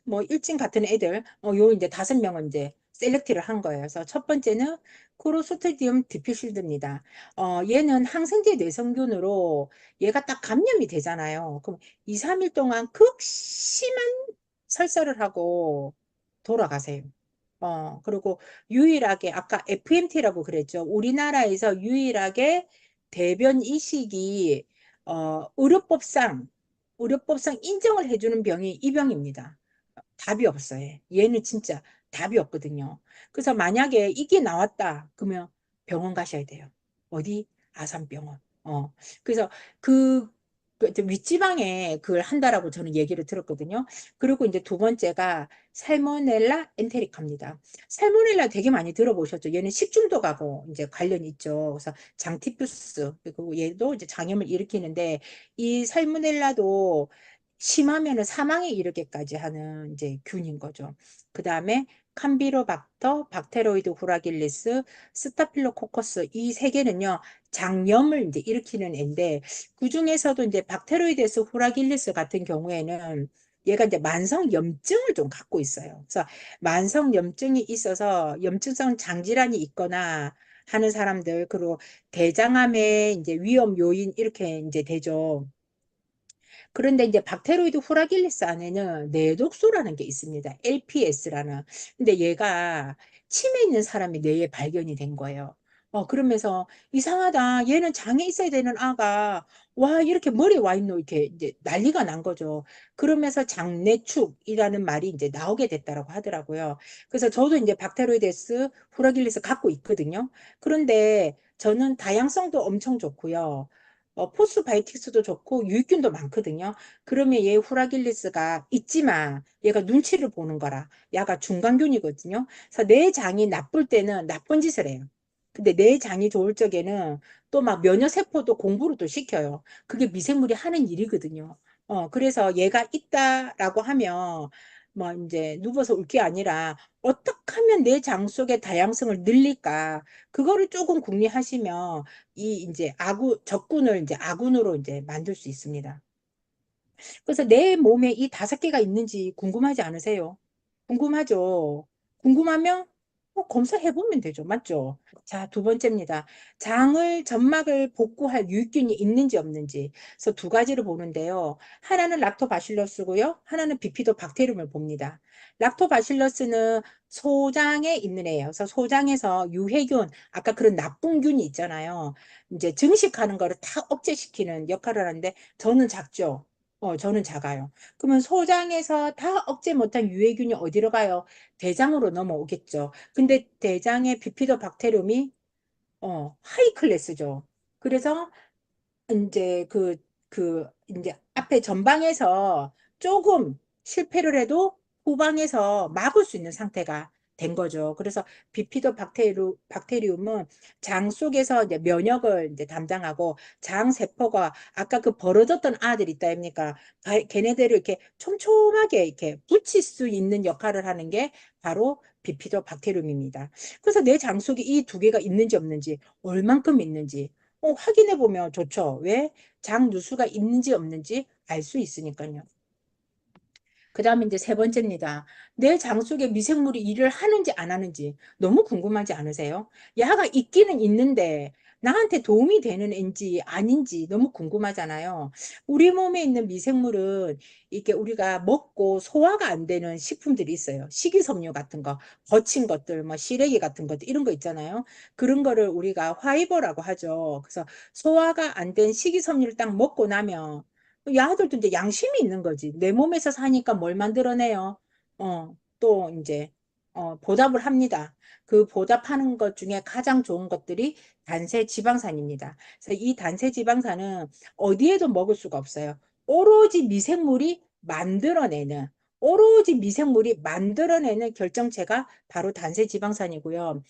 같은 애들, 요 이제 5명은 이제 셀렉트를 한 거예요. 그래서 첫 번째는 크로스트디움 디피실드입니다. 얘는 항생제 내성균으로 얘가 딱 감염이 되잖아요. 그럼 2, 3일 동안 극심한 설사를 하고 돌아가세요. 그리고 유일하게 아까 FMT라고 그랬죠. 우리나라에서 유일하게 대변 이식이 의료법상 인정을 해주는 병이 이 병입니다. 답이 없어요. 얘는 진짜 답이 없거든요. 그래서 만약에 이게 나왔다 그러면 병원 가셔야 돼요. 어디? 아산병원. 그래서 그, 이제 윗지방에 그걸 한다라고 저는 얘기를 들었거든요. 그리고 이제 두 번째가 살모넬라 엔테리카입니다. 살모넬라 되게 많이 들어보셨죠? 얘는 식중독하고 이제 관련이 있죠. 그래서 장티푸스 그리고 얘도 이제 장염을 일으키는데 이 살모넬라도 심하면은 사망에 이르게까지 하는 이제 균인 거죠. 그 다음에 캄비로박터, 박테로이드 후라길리스, 스타필로코커스 이 세 개는요 장염을 이제 일으키는 애인데 그 중에서도 이제 박테로이데스 후라길리스 같은 경우에는 얘가 이제 만성 염증을 좀 갖고 있어요. 그래서 만성 염증이 있어서 염증성 장질환이 있거나 하는 사람들 그리고 대장암의 이제 위험 요인 이렇게 이제 되죠. 그런데 이제 박테로이드 후라길리스 안에는 내독소라는 게 있습니다. LPS라는. 근데 얘가 치매 있는 사람이 뇌에 발견이 된 거예요. 그러면서 이상하다. 얘는 장에 있어야 되는 아가 와 이렇게 머리에 와 있노 이렇게 이제 난리가 난 거죠. 그러면서 장내축이라는 말이 이제 나오게 됐다라고 하더라고요. 그래서 저도 이제 박테로이데스 후라길리스 갖고 있거든요. 그런데 저는 다양성도 엄청 좋고요. 포스바이틱스도 좋고 유익균도 많거든요. 그러면 얘 후라길리스가 있지만 얘가 눈치를 보는 거라. 얘가 중간균이거든요. 그래서 내 장이 나쁠 때는 나쁜 짓을 해요. 근데 내 장이 좋을 적에는 또 막 면역세포도 공부를 또 시켜요. 그게 미생물이 하는 일이거든요. 그래서 얘가 있다라고 하면 뭐 이제 누워서 울 게 아니라 어떻게 하면 내 장 속의 다양성을 늘릴까? 그거를 조금 궁리하시면 이 이제 적군을 이제 아군으로 이제 만들 수 있습니다. 그래서 내 몸에 이 5개가 있는지 궁금하지 않으세요? 궁금하죠? 궁금하면 검사해보면 되죠. 맞죠? 자, 두 번째입니다. 점막을 복구할 유익균이 있는지 없는지. 그래서 두 가지를 보는데요. 하나는 락토바실러스고요. 하나는 비피도박테리움을 봅니다. 락토바실러스는 소장에 있는 애예요. 그래서 소장에서 유해균, 아까 그런 나쁜 균이 있잖아요. 이제 증식하는 거를 다 억제시키는 역할을 하는데 저는 작죠. 저는 작아요. 그러면 소장에서 다 억제 못한 유해균이 어디로 가요? 대장으로 넘어오겠죠. 근데 대장의 비피도박테리움이 하이 클래스죠. 그래서 이제 이제 앞에 전방에서 조금 실패를 해도 후방에서 막을 수 있는 상태가 된 거죠. 그래서 박테리움은 장 속에서 이제 면역을 이제 담당하고 장 세포가 아까 그 벌어졌던 아들 있다 아닙니까? 걔네들을 이렇게 촘촘하게 이렇게 붙일 수 있는 역할을 하는 게 바로 비피도박테리움입니다. 그래서 내 장 속에 이 두 개가 있는지 없는지, 얼만큼 있는지, 확인해 보면 좋죠. 왜? 장 누수가 있는지 없는지 알 수 있으니까요. 그 다음에 이제 세 번째입니다. 내 장 속에 미생물이 일을 하는지 안 하는지 너무 궁금하지 않으세요? 야가 있기는 있는데 나한테 도움이 되는 앤지 아닌지 너무 궁금하잖아요. 우리 몸에 있는 미생물은 이게 우리가 먹고 소화가 안 되는 식품들이 있어요. 식이섬유 같은 거, 거친 것들, 뭐 시래기 같은 것들 이런 거 있잖아요. 그런 거를 우리가 화이버라고 하죠. 그래서 소화가 안 된 식이섬유를 딱 먹고 나면 야들도 이제 양심이 있는 거지. 내 몸에서 사니까 뭘 만들어내요? 또 이제 보답을 합니다. 그 보답하는 것 중에 가장 좋은 것들이 단세 지방산입니다. 그래서 이 단세 지방산은 어디에도 먹을 수가 없어요. 오로지 미생물이 만들어내는 오로지 미생물이 만들어내는 결정체가 바로 단세 지방산이고요.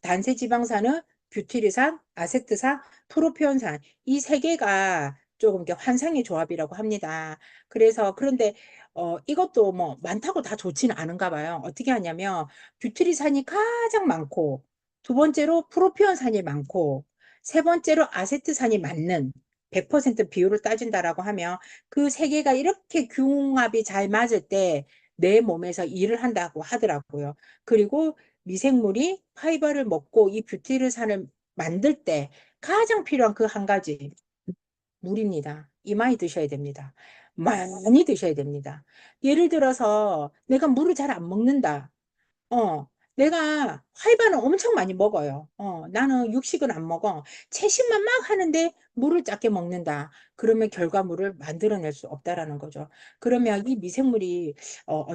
단세 지방산은 뷰티리산, 아세트산, 프로피온산 이 세 개가 조금 이렇게 환상의 조합이라고 합니다. 그래서 그런데 이것도 뭐 많다고 다 좋지는 않은가 봐요. 어떻게 하냐면 뷰티리산이 가장 많고 두 번째로 프로피온산이 많고 세 번째로 아세트산이 많는 100% 비율을 따진다라고 하면 그 세 개가 이렇게 궁합이 잘 맞을 때 내 몸에서 일을 한다고 하더라고요. 그리고 미생물이 파이버를 먹고 이 뷰티르산을 만들 때 가장 필요한 그 한 가지 물입니다. 이마에 드셔야 됩니다. 많이 드셔야 됩니다. 예를 들어서 내가 물을 잘 안 먹는다. 어, 내가 화이바는 엄청 많이 먹어요. 나는 육식은 안 먹어. 채식만 막 하는데 물을 작게 먹는다. 그러면 결과물을 만들어낼 수 없다라는 거죠. 그러면 이 미생물이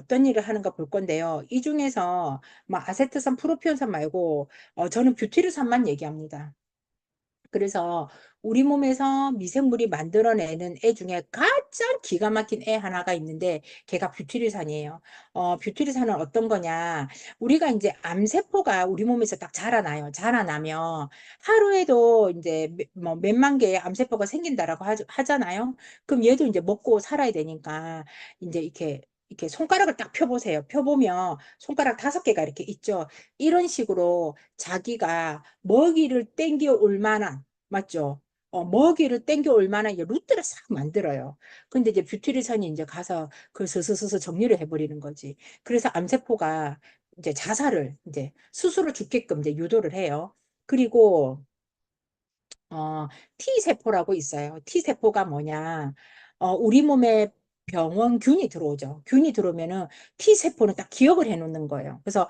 떤 일을 하는가 볼 건데요. 이 중에서 뭐 아세트산, 프로피온산 말고 저는 뷰티르산만 얘기합니다. 그래서 우리 몸에서 미생물이 만들어내는 애 중에 가장 기가 막힌 애 하나가 있는데 걔가 뷰티리산이에요. 뷰티리산은 어떤 거냐? 우리가 이제 암세포가 우리 몸에서 딱 자라나요. 자라나면 하루에도 이제 뭐 몇만 개의 암세포가 생긴다라고 하잖아요. 그럼 얘도 이제 먹고 살아야 되니까 이제 이렇게 손가락을 딱 펴보세요. 펴보면 손가락 5개가 이렇게 있죠. 이런 식으로 자기가 먹이를 땡겨 올 만한, 맞죠? 먹이를 땡겨 올 만한 이제 루트를 싹 만들어요. 근데 이제 뷰티리산이 이제 가서 그 스스스스 정리를 해버리는 거지. 그래서 암세포가 이제 자살을 이제 스스로 죽게끔 이제 유도를 해요. 그리고 T세포라고 있어요. T세포가 뭐냐? 우리 몸에 병원균이 들어오죠. 균이 들어오면은 T세포는 딱 기억을 해 놓는 거예요. 그래서,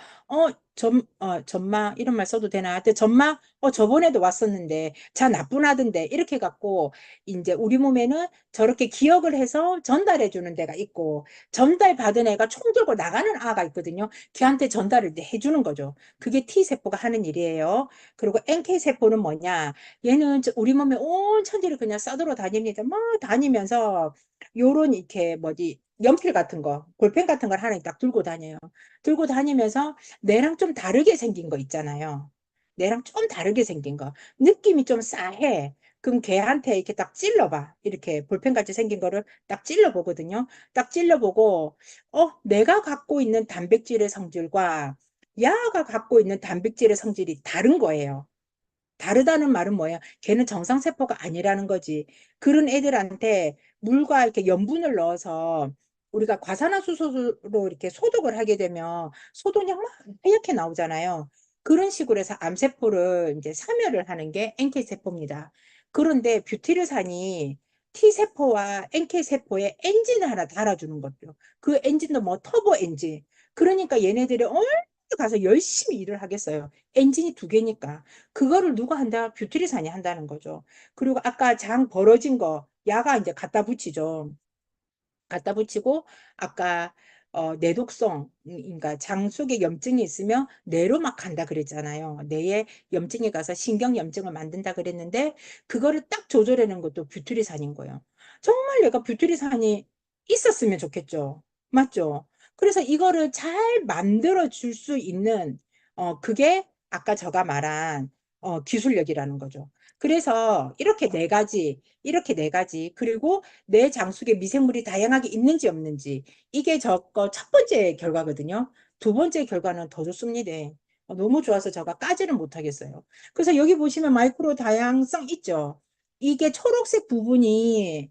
전마, 이런 말 써도 되나? 근데 전마, 저번에도 왔었는데, 자, 나쁜 아든데, 이렇게 갖고, 이제 우리 몸에는 저렇게 기억을 해서 전달해 주는 데가 있고, 전달 받은 애가 총 들고 나가는 아가 있거든요. 걔한테 전달을 이제 해주는 거죠. 그게 T세포가 하는 일이에요. 그리고 NK세포는 뭐냐? 얘는 우리 몸에 온 천지를 그냥 싸돌아 다닙니다. 막 다니면서 요런 이렇게 뭐지 연필 같은 거, 볼펜 같은 걸 하나 딱 들고 다녀요. 들고 다니면서 내랑 좀 다르게 생긴 거 있잖아요. 내랑 좀 다르게 생긴 거. 느낌이 좀 싸해. 그럼 걔한테 이렇게 딱 찔러봐. 이렇게 볼펜 같이 생긴 거를 딱 찔러보거든요. 딱 찔러보고, 내가 갖고 있는 단백질의 성질과 야가 갖고 있는 단백질의 성질이 다른 거예요. 다르다는 말은 뭐야? 걔는 정상세포가 아니라는 거지. 그런 애들한테 물과 이렇게 염분을 넣어서 우리가 과산화수소로 이렇게 소독을 하게 되면 소독약 막 하얗게 나오잖아요. 그런 식으로 해서 암세포를 이제 사멸을 하는 게 NK세포입니다. 그런데 뷰티르산이 T세포와 NK세포에 엔진을 하나 달아주는 거죠. 그 엔진도 뭐 터보 엔진. 그러니까 얘네들이 얼마나 가서 열심히 일을 하겠어요. 엔진이 2개니까. 그거를 누가 한다? 뷰티리산이 한다는 거죠. 그리고 아까 장 벌어진 거, 야가 이제 갖다 붙이죠. 갖다 붙이고, 아까, 내독성, 그러니까 장 속에 염증이 있으면 뇌로 막 간다 그랬잖아요. 뇌에 염증이 가서 신경염증을 만든다 그랬는데, 그거를 딱 조절하는 것도 뷰티리산인 거예요. 정말 내가 뷰티리산이 있었으면 좋겠죠. 맞죠? 그래서 이거를 잘 만들어 줄 수 있는, 그게 아까 제가 말한, 기술력이라는 거죠. 그래서 이렇게 네 가지, 그리고 내 장속에 미생물이 다양하게 있는지 없는지, 이게 저거 첫 번째 결과거든요. 두 번째 결과는 더 좋습니다. 너무 좋아서 제가 까지는 못하겠어요. 그래서 여기 보시면 마이크로 다양성 있죠. 이게 초록색 부분이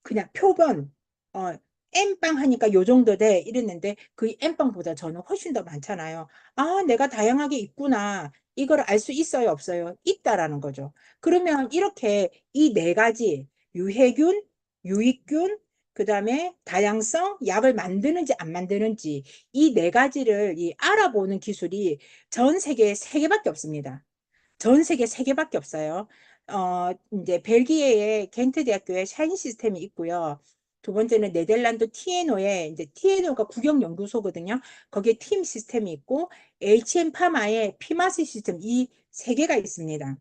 그냥 표본, 어, N빵 하니까 요 정도 돼 이랬는데 그 N빵보다 저는 훨씬 더 많잖아요. 아, 내가 다양하게 있구나. 이걸 알 수 있어요, 없어요? 있다라는 거죠. 그러면 이렇게 이 네 가지 유해균, 유익균, 그다음에 다양성, 약을 만드는지 안 만드는지 이 네 가지를 알아보는 기술이 전 세계에 3개밖에 없습니다. 전 세계 3개밖에 없어요. 이제 벨기에의 겐트 대학교에 샤인 시스템이 있고요. 두 번째는 네덜란드 TNO에 이제 TNO가 국영연구소거든요. 거기에 팀 시스템이 있고 HM 파마의 피마스 시스템 이 3개가 있습니다.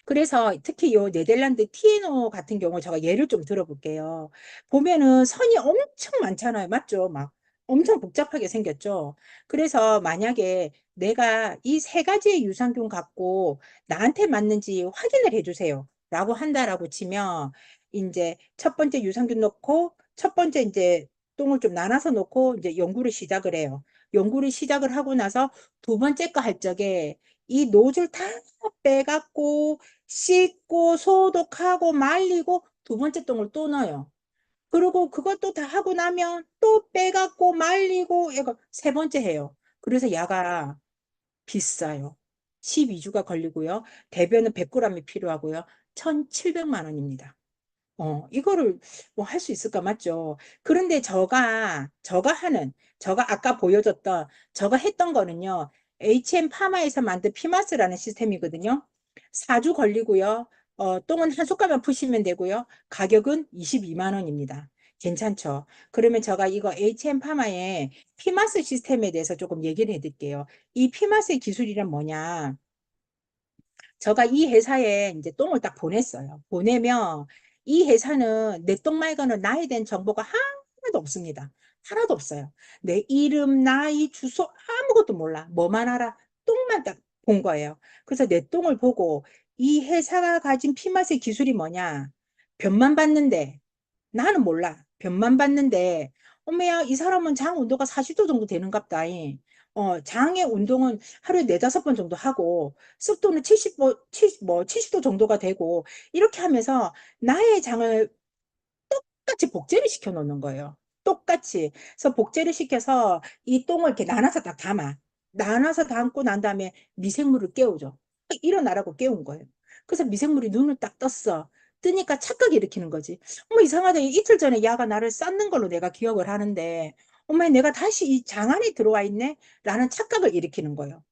그래서 특히 요 네덜란드 TNO 같은 경우 제가 예를 좀 들어볼게요. 보면은 선이 엄청 많잖아요. 맞죠? 막 엄청 복잡하게 생겼죠. 그래서 만약에 내가 이 세 가지의 유산균 갖고 나한테 맞는지 확인을 해주세요. 라고 한다라고 치면, 이제 첫 번째 유산균 넣고, 첫 번째 이제 똥을 좀 나눠서 놓고 이제 연구를 시작을 해요. 연구를 시작을 하고 나서 두 번째 거 할 적에 이 노즐 다 빼갖고 씻고 소독하고 말리고 두 번째 똥을 또 넣어요. 그리고 그것도 다 하고 나면 또 빼갖고 말리고 이거 세 번째 해요. 그래서 야가 비싸요. 12주가 걸리고요. 대변은 100g이 필요하고요. 1,700만 원입니다. 이거를 뭐 할 수 있을까 맞죠? 그런데 저가 아까 보여줬던, 저가 했던 거는요, HM 파마에서 만든 피마스라는 시스템이거든요. 4주 걸리고요. 똥은 한 숟갈만 푸시면 되고요. 가격은 22만 원입니다. 괜찮죠? 그러면 제가 이거 HM 파마의 피마스 시스템에 대해서 조금 얘기를 해드릴게요. 이 피마스의 기술이란 뭐냐? 제가 이 회사에 이제 똥을 딱 보냈어요. 보내면 이 회사는 내 똥 말고는 나에 대한 정보가 하나도 없습니다. 하나도 없어요. 내 이름, 나이, 주소 아무것도 몰라. 뭐만 알아? 똥만 딱 본 거예요. 그래서 내 똥을 보고 이 회사가 가진 피맛의 기술이 뭐냐? 변만 봤는데 나는 몰라. 변만 봤는데, 어머야, 이 사람은 장 온도가 40도 정도 되는갑다. 장의 운동은 하루에 네다섯 번 정도 하고, 습도는 70도 정도가 되고, 이렇게 하면서 나의 장을 똑같이 복제를 시켜 놓는 거예요. 똑같이. 그래서 복제를 시켜서 이 똥을 이렇게 나눠서 딱 담아. 나눠서 담고 난 다음에 미생물을 깨우죠. 일어나라고 깨운 거예요. 그래서 미생물이 눈을 딱 떴어. 뜨니까 착각을 일으키는 거지. 어머, 이상하다. 이틀 전에 야가 나를 쌌는 걸로 내가 기억을 하는데, 어머, 내가 다시 이 장 안에 들어와 있네? 라는 착각을 일으키는 거예요.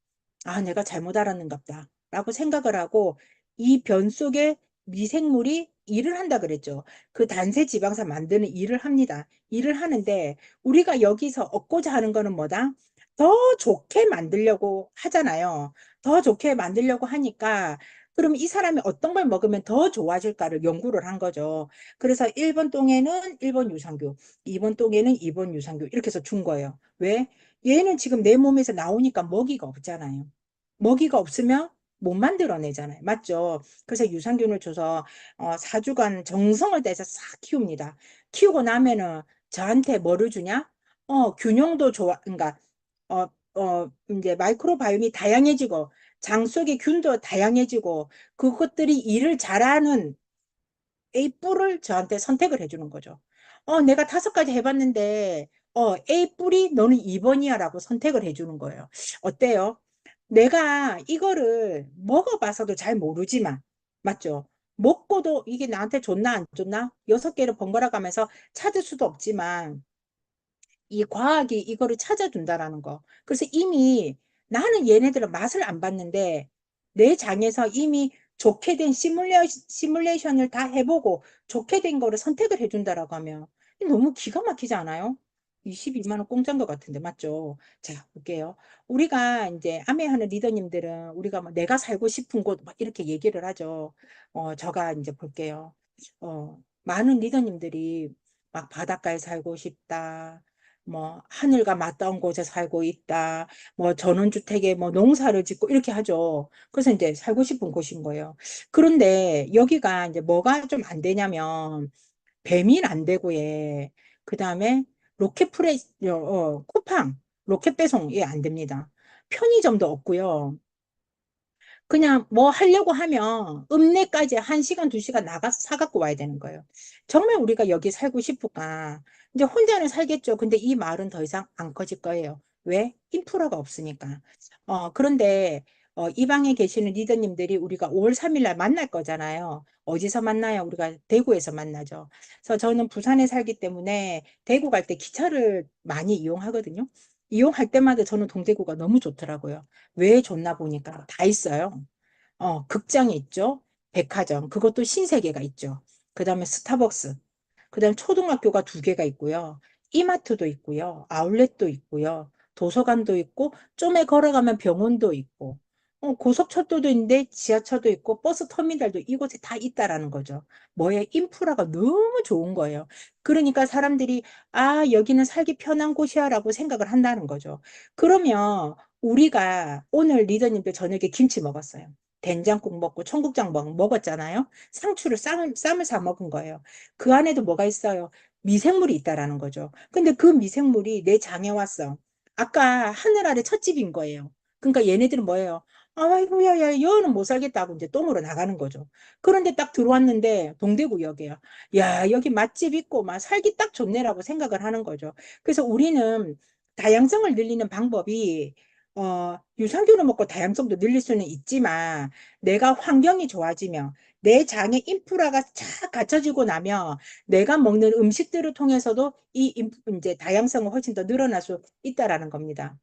아, 내가 잘못 알았는갑다. 라고 생각을 하고 이 변 속에 미생물이 일을 한다 그랬죠. 그 단세 지방산 만드는 일을 합니다. 일을 하는데 우리가 여기서 얻고자 하는 거는 뭐다? 더 좋게 만들려고 하잖아요. 더 좋게 만들려고 하니까 그럼 이 사람이 어떤 걸 먹으면 더 좋아질까를 연구를 한 거죠. 그래서 1번 똥에는 1번 유산균, 2번 똥에는 2번 유산균 이렇게 해서 준 거예요. 왜? 얘는 지금 내 몸에서 나오니까 먹이가 없잖아요. 먹이가 없으면 못 만들어내잖아요. 맞죠? 그래서 유산균을 줘서 4주간 정성을 다해서 싹 키웁니다. 키우고 나면은 저한테 뭐를 주냐? 균형도 좋아, 그러니까 이제 마이크로바이옴이 다양해지고 장 속의 균도 다양해지고 그것들이 일을 잘하는 A 뿔을 저한테 선택을 해주는 거죠. 내가 5가지 해봤는데, A 뿔이 너는 2번이야 라고 선택을 해주는 거예요. 어때요? 내가 이거를 먹어봐서도 잘 모르지만, 맞죠? 먹고도 이게 나한테 좋나 안 좋나? 6개를 번갈아 가면서 찾을 수도 없지만, 이 과학이 이거를 찾아준다라는 거. 그래서 이미 나는 얘네들은 맛을 안 봤는데 내 장에서 이미 좋게 된 시뮬레이션을 다 해보고 좋게 된 거를 선택을 해준다라고 하면 너무 기가 막히지 않아요? 22만 원 공짜인 것 같은데 맞죠? 자, 볼게요. 우리가 이제 암회하는 리더님들은 우리가 뭐 내가 살고 싶은 곳 막 이렇게 얘기를 하죠. 제가 이제 볼게요. 많은 리더님들이 막 바닷가에 살고 싶다. 뭐 하늘과 맞닿은 곳에 살고 있다. 뭐 전원주택에 뭐 농사를 짓고 이렇게 하죠. 그래서 이제 살고 싶은 곳인 거예요. 그런데 여기가 이제 뭐가 좀 안 되냐면 배민 안 되고에 그다음에 쿠팡 로켓 배송이 안 됩니다. 편의점도 없고요. 그냥 뭐 하려고 하면 읍내까지 1시간, 2시간 나가서 사갖고 와야 되는 거예요. 정말 우리가 여기 살고 싶을까? 이제 혼자는 살겠죠. 근데 이 마을은 더 이상 안 커질 거예요. 왜? 인프라가 없으니까. 그런데 이 방에 계시는 리더님들이 우리가 5월 3일 날 만날 거잖아요. 어디서 만나요? 우리가 대구에서 만나죠. 그래서 저는 부산에 살기 때문에 대구 갈 때 기차를 많이 이용하거든요. 이용할 때마다 저는 동대구가 너무 좋더라고요. 왜 좋나 보니까 다 있어요. 극장이 있죠. 백화점, 그것도 신세계가 있죠. 그 다음에 스타벅스, 그 다음에 초등학교가 2개가 있고요. 이마트도 있고요. 아울렛도 있고요. 도서관도 있고, 좀에 걸어가면 병원도 있고. 고속철도도 있는데 지하철도 있고 버스 터미널도 이곳에 다 있다라는 거죠. 뭐에 인프라가 너무 좋은 거예요. 그러니까 사람들이 아, 여기는 살기 편한 곳이야라고 생각을 한다는 거죠. 그러면 우리가 오늘 리더님들 저녁에 김치 먹었어요. 된장국 먹고 청국장 먹었잖아요. 상추를 쌈을 싸 먹은 거예요. 그 안에도 뭐가 있어요? 미생물이 있다라는 거죠. 근데 그 미생물이 내 장에 왔어. 아까 하늘 아래 찻집인 거예요. 그러니까 얘네들은 뭐예요? 아이고, 야, 여는 못 살겠다고 이제 똥으로 나가는 거죠. 그런데 딱 들어왔는데, 동대구역이에요. 야, 여기 맛집 있고, 막 살기 딱 좋네라고 생각을 하는 거죠. 그래서 우리는 다양성을 늘리는 방법이, 유산균을 먹고 다양성도 늘릴 수는 있지만, 내가 환경이 좋아지면, 내 장의 인프라가 쫙 갖춰지고 나면, 내가 먹는 음식들을 통해서도 이제 다양성은 훨씬 더 늘어날 수 있다라는 겁니다.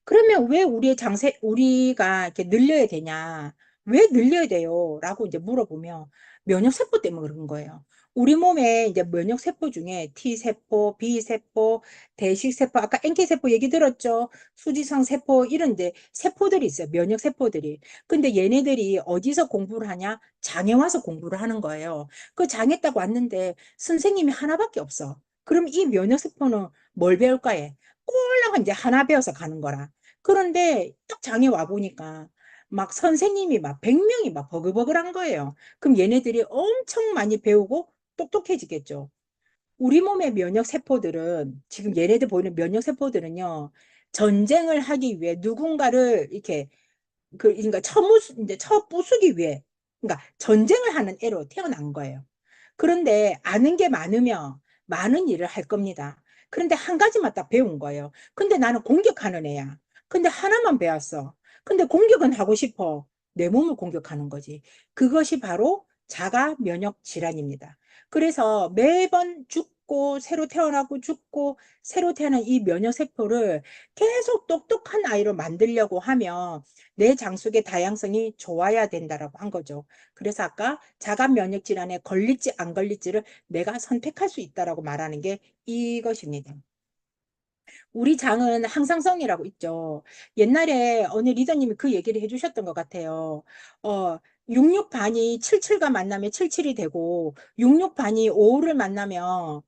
그러면 왜 우리가 이렇게 늘려야 되냐? 왜 늘려야 돼요? 라고 이제 물어보면 면역세포 때문에 그런 거예요. 우리 몸에 이제 면역세포 중에 T세포, B세포, 대식세포, 아까 NK세포 얘기 들었죠? 수지성 세포, 이런 이제 세포들이 있어요. 면역세포들이. 근데 얘네들이 어디서 공부를 하냐? 장에 와서 공부를 하는 거예요. 그 장에 딱 왔는데 선생님이 하나밖에 없어. 그럼 이 면역세포는 뭘 배울까 해? 꼴랑 이제 하나 배워서 가는 거라. 그런데 딱 장에 와 보니까 막 선생님이 막 100명이 막 버글버글한 거예요. 그럼 얘네들이 엄청 많이 배우고 똑똑해지겠죠. 우리 몸의 면역 세포들은 지금 얘네들 보이는 면역 세포들은요. 전쟁을 하기 위해 누군가를 이렇게 그러니까 이제 처 부수기 위해 그러니까 전쟁을 하는 애로 태어난 거예요. 그런데 아는 게 많으면 많은 일을 할 겁니다. 그런데 한 가지만 딱 배운 거예요. 근데 나는 공격하는 애야. 근데 하나만 배웠어. 근데 공격은 하고 싶어. 내 몸을 공격하는 거지. 그것이 바로 자가 면역 질환입니다. 그래서 매번 죽고 새로 태어나고 죽고 새로 태어난 이 면역 세포를 계속 똑똑한 아이로 만들려고 하면 내 장속의 다양성이 좋아야 된다라고 한 거죠. 그래서 아까 자가 면역 질환에 걸릴지 안 걸릴지를 내가 선택할 수 있다라고 말하는 게 이것입니다. 우리 장은 항상성이라고 있죠. 옛날에 어느 리더님이 그 얘기를 해주셨던 것 같아요. 어, 66반이 77과 만나면 77이 되고, 66반이 5를 만나면,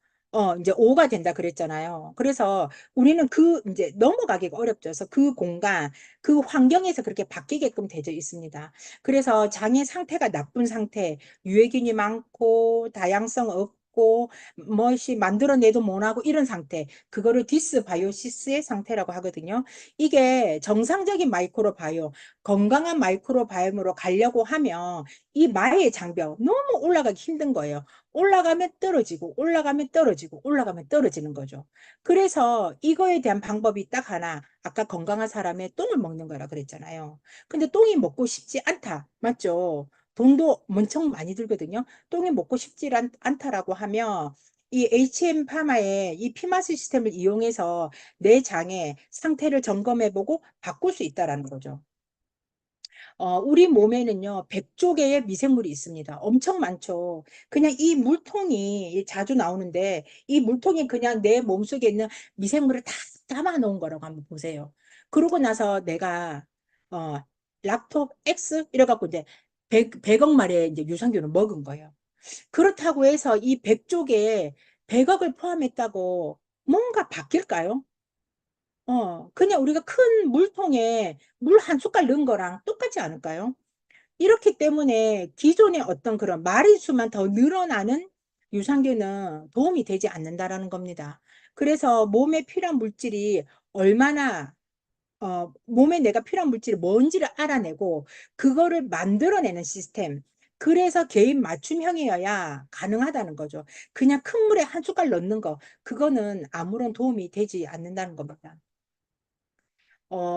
이제 5가 된다 그랬잖아요. 그래서 우리는 이제 넘어가기가 어렵죠. 그래서 그 공간, 그 환경에서 그렇게 바뀌게끔 되어 있습니다. 그래서 장의 상태가 나쁜 상태, 유해균이 많고, 다양성 없고, 무엇이 만들어내도 못하고 이런 상태. 그거를 디스바이오시스의 상태라고 하거든요. 이게 정상적인 마이크로바이옴, 건강한 마이크로바이옴으로 가려고 하면 이 마의 장벽 너무 올라가기 힘든 거예요. 올라가면 떨어지고 올라가면 떨어지고 올라가면 떨어지는 거죠. 그래서 이거에 대한 방법이 딱 하나, 아까 건강한 사람의 똥을 먹는 거라 그랬잖아요. 근데 똥이 먹고 싶지 않다. 맞죠? 돈도 엄청 많이 들거든요. 똥이 먹고 싶지 않다라고 하면 이 HM 파마의 이 피마 시스템을 이용해서 내 장의 상태를 점검해보고 바꿀 수 있다라는 거죠. 우리 몸에는요, 100조 개의 미생물이 있습니다. 엄청 많죠. 그냥 이 물통이 자주 나오는데, 이 물통이 그냥 내 몸속에 있는 미생물을 다 담아 놓은 거라고 한번 보세요. 그러고 나서 내가, 어, 락토 X 이래갖고 이제 100억 마리의 이제 유산균을 먹은 거예요. 그렇다고 해서 이 100쪽에 100억을 포함했다고 뭔가 바뀔까요? 그냥 우리가 큰 물통에 물 한 숟갈 넣은 거랑 똑같지 않을까요? 이렇기 때문에 기존의 어떤 그런 마리수만 더 늘어나는 유산균은 도움이 되지 않는다라는 겁니다. 그래서 몸에 필요한 물질이 얼마나 몸에 내가 필요한 물질이 뭔지를 알아내고 그거를 만들어내는 시스템. 그래서 개인 맞춤형이어야 가능하다는 거죠. 그냥 큰 물에 한 숟갈 넣는 거, 그거는 아무런 도움이 되지 않는다는 겁니다.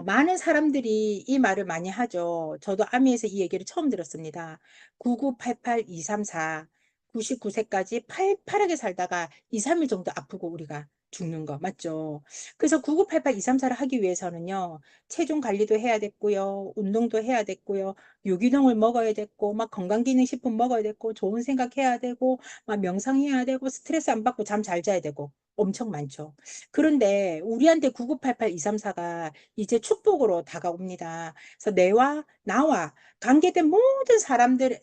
많은 사람들이 이 말을 많이 하죠. 저도 아미에서 이 얘기를 처음 들었습니다. 9988234, 99세까지 팔팔하게 살다가 2, 3일 정도 아프고 우리가 죽는 거 맞죠? 그래서 9988234를 하기 위해서는요. 체중 관리도 해야 됐고요. 운동도 해야 됐고요. 유기농을 먹어야 됐고 막 건강기능식품 먹어야 됐고 좋은 생각해야 되고 막 명상해야 되고 스트레스 안 받고 잠 잘 자야 되고 엄청 많죠. 그런데 우리한테 9988-234가 이제 축복으로 다가옵니다. 그래서 나와 관계된 모든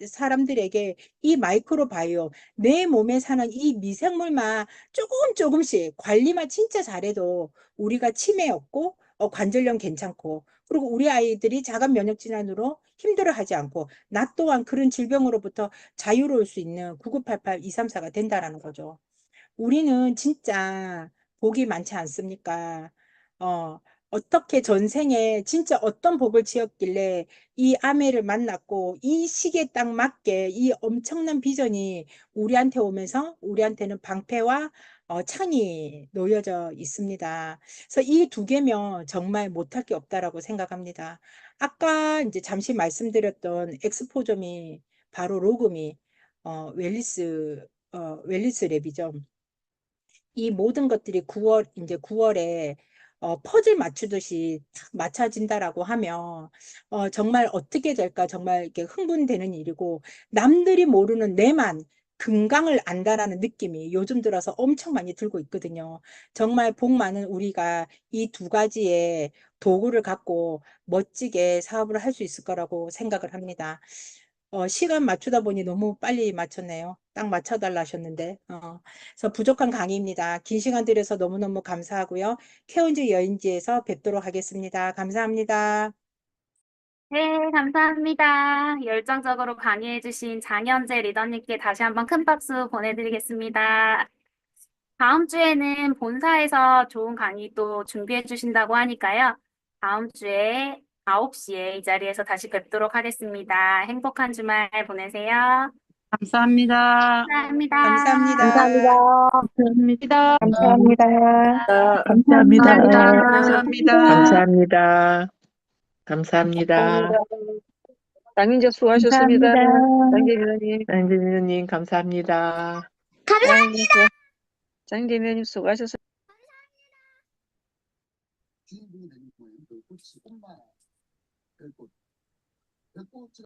사람들에게 이 마이크로바이옴, 내 몸에 사는 이 미생물만 조금씩 관리만 진짜 잘해도 우리가 치매 없고 관절염 괜찮고, 그리고 우리 아이들이 자가 면역 질환으로 힘들어하지 않고 나 또한 그런 질병으로부터 자유로울 수 있는 9988-234가 된다라는 거죠. 우리는 진짜 복이 많지 않습니까? 어, 어떻게 전생에 진짜 어떤 복을 지었길래 이 아메를 만났고 이 시기에 딱 맞게 이 엄청난 비전이 우리한테 오면서 우리한테는 방패와 창이 놓여져 있습니다. 그래서 이 두 개면 정말 못할 게 없다라고 생각합니다. 아까 이제 잠시 말씀드렸던 엑스포점이 바로 로그미 웰리스 랩이죠. 이 모든 것들이 9월, 이제 9월에 퍼즐 맞추듯이 탁 맞춰진다라고 하면 정말 어떻게 될까 정말 이렇게 흥분되는 일이고, 남들이 모르는 내만 금강을 안다라는 느낌이 요즘 들어서 엄청 많이 들고 있거든요. 정말 복 많은 우리가 이 두 가지의 도구를 갖고 멋지게 사업을 할 수 있을 거라고 생각을 합니다. 시간 맞추다 보니 너무 빨리 맞췄네요. 딱 맞춰달라 하셨는데. 그래서 부족한 강의입니다. 긴 시간 들여서 너무너무 감사하고요. 케온즈 여인지에서 뵙도록 하겠습니다. 감사합니다. 네, 감사합니다. 열정적으로 강의해주신 장현재 리더님께 다시 한번 큰 박수 보내드리겠습니다. 다음 주에는 본사에서 좋은 강의 또 준비해 주신다고 하니까요. 다음 주에 9시에 이 자리에서 다시 뵙도록 하겠습니다. 행복한 주말 보내세요. 감사합니다. 감사합니다. 감사합니다. 감사합니다. 감사합니다. 감사합니다. 감사합니다. 감사합니다. 감사합니다. 장윤재 수고하셨습니다. 장재민님. 장진우님 감사합니다. 장재민님 수고하셨습니다.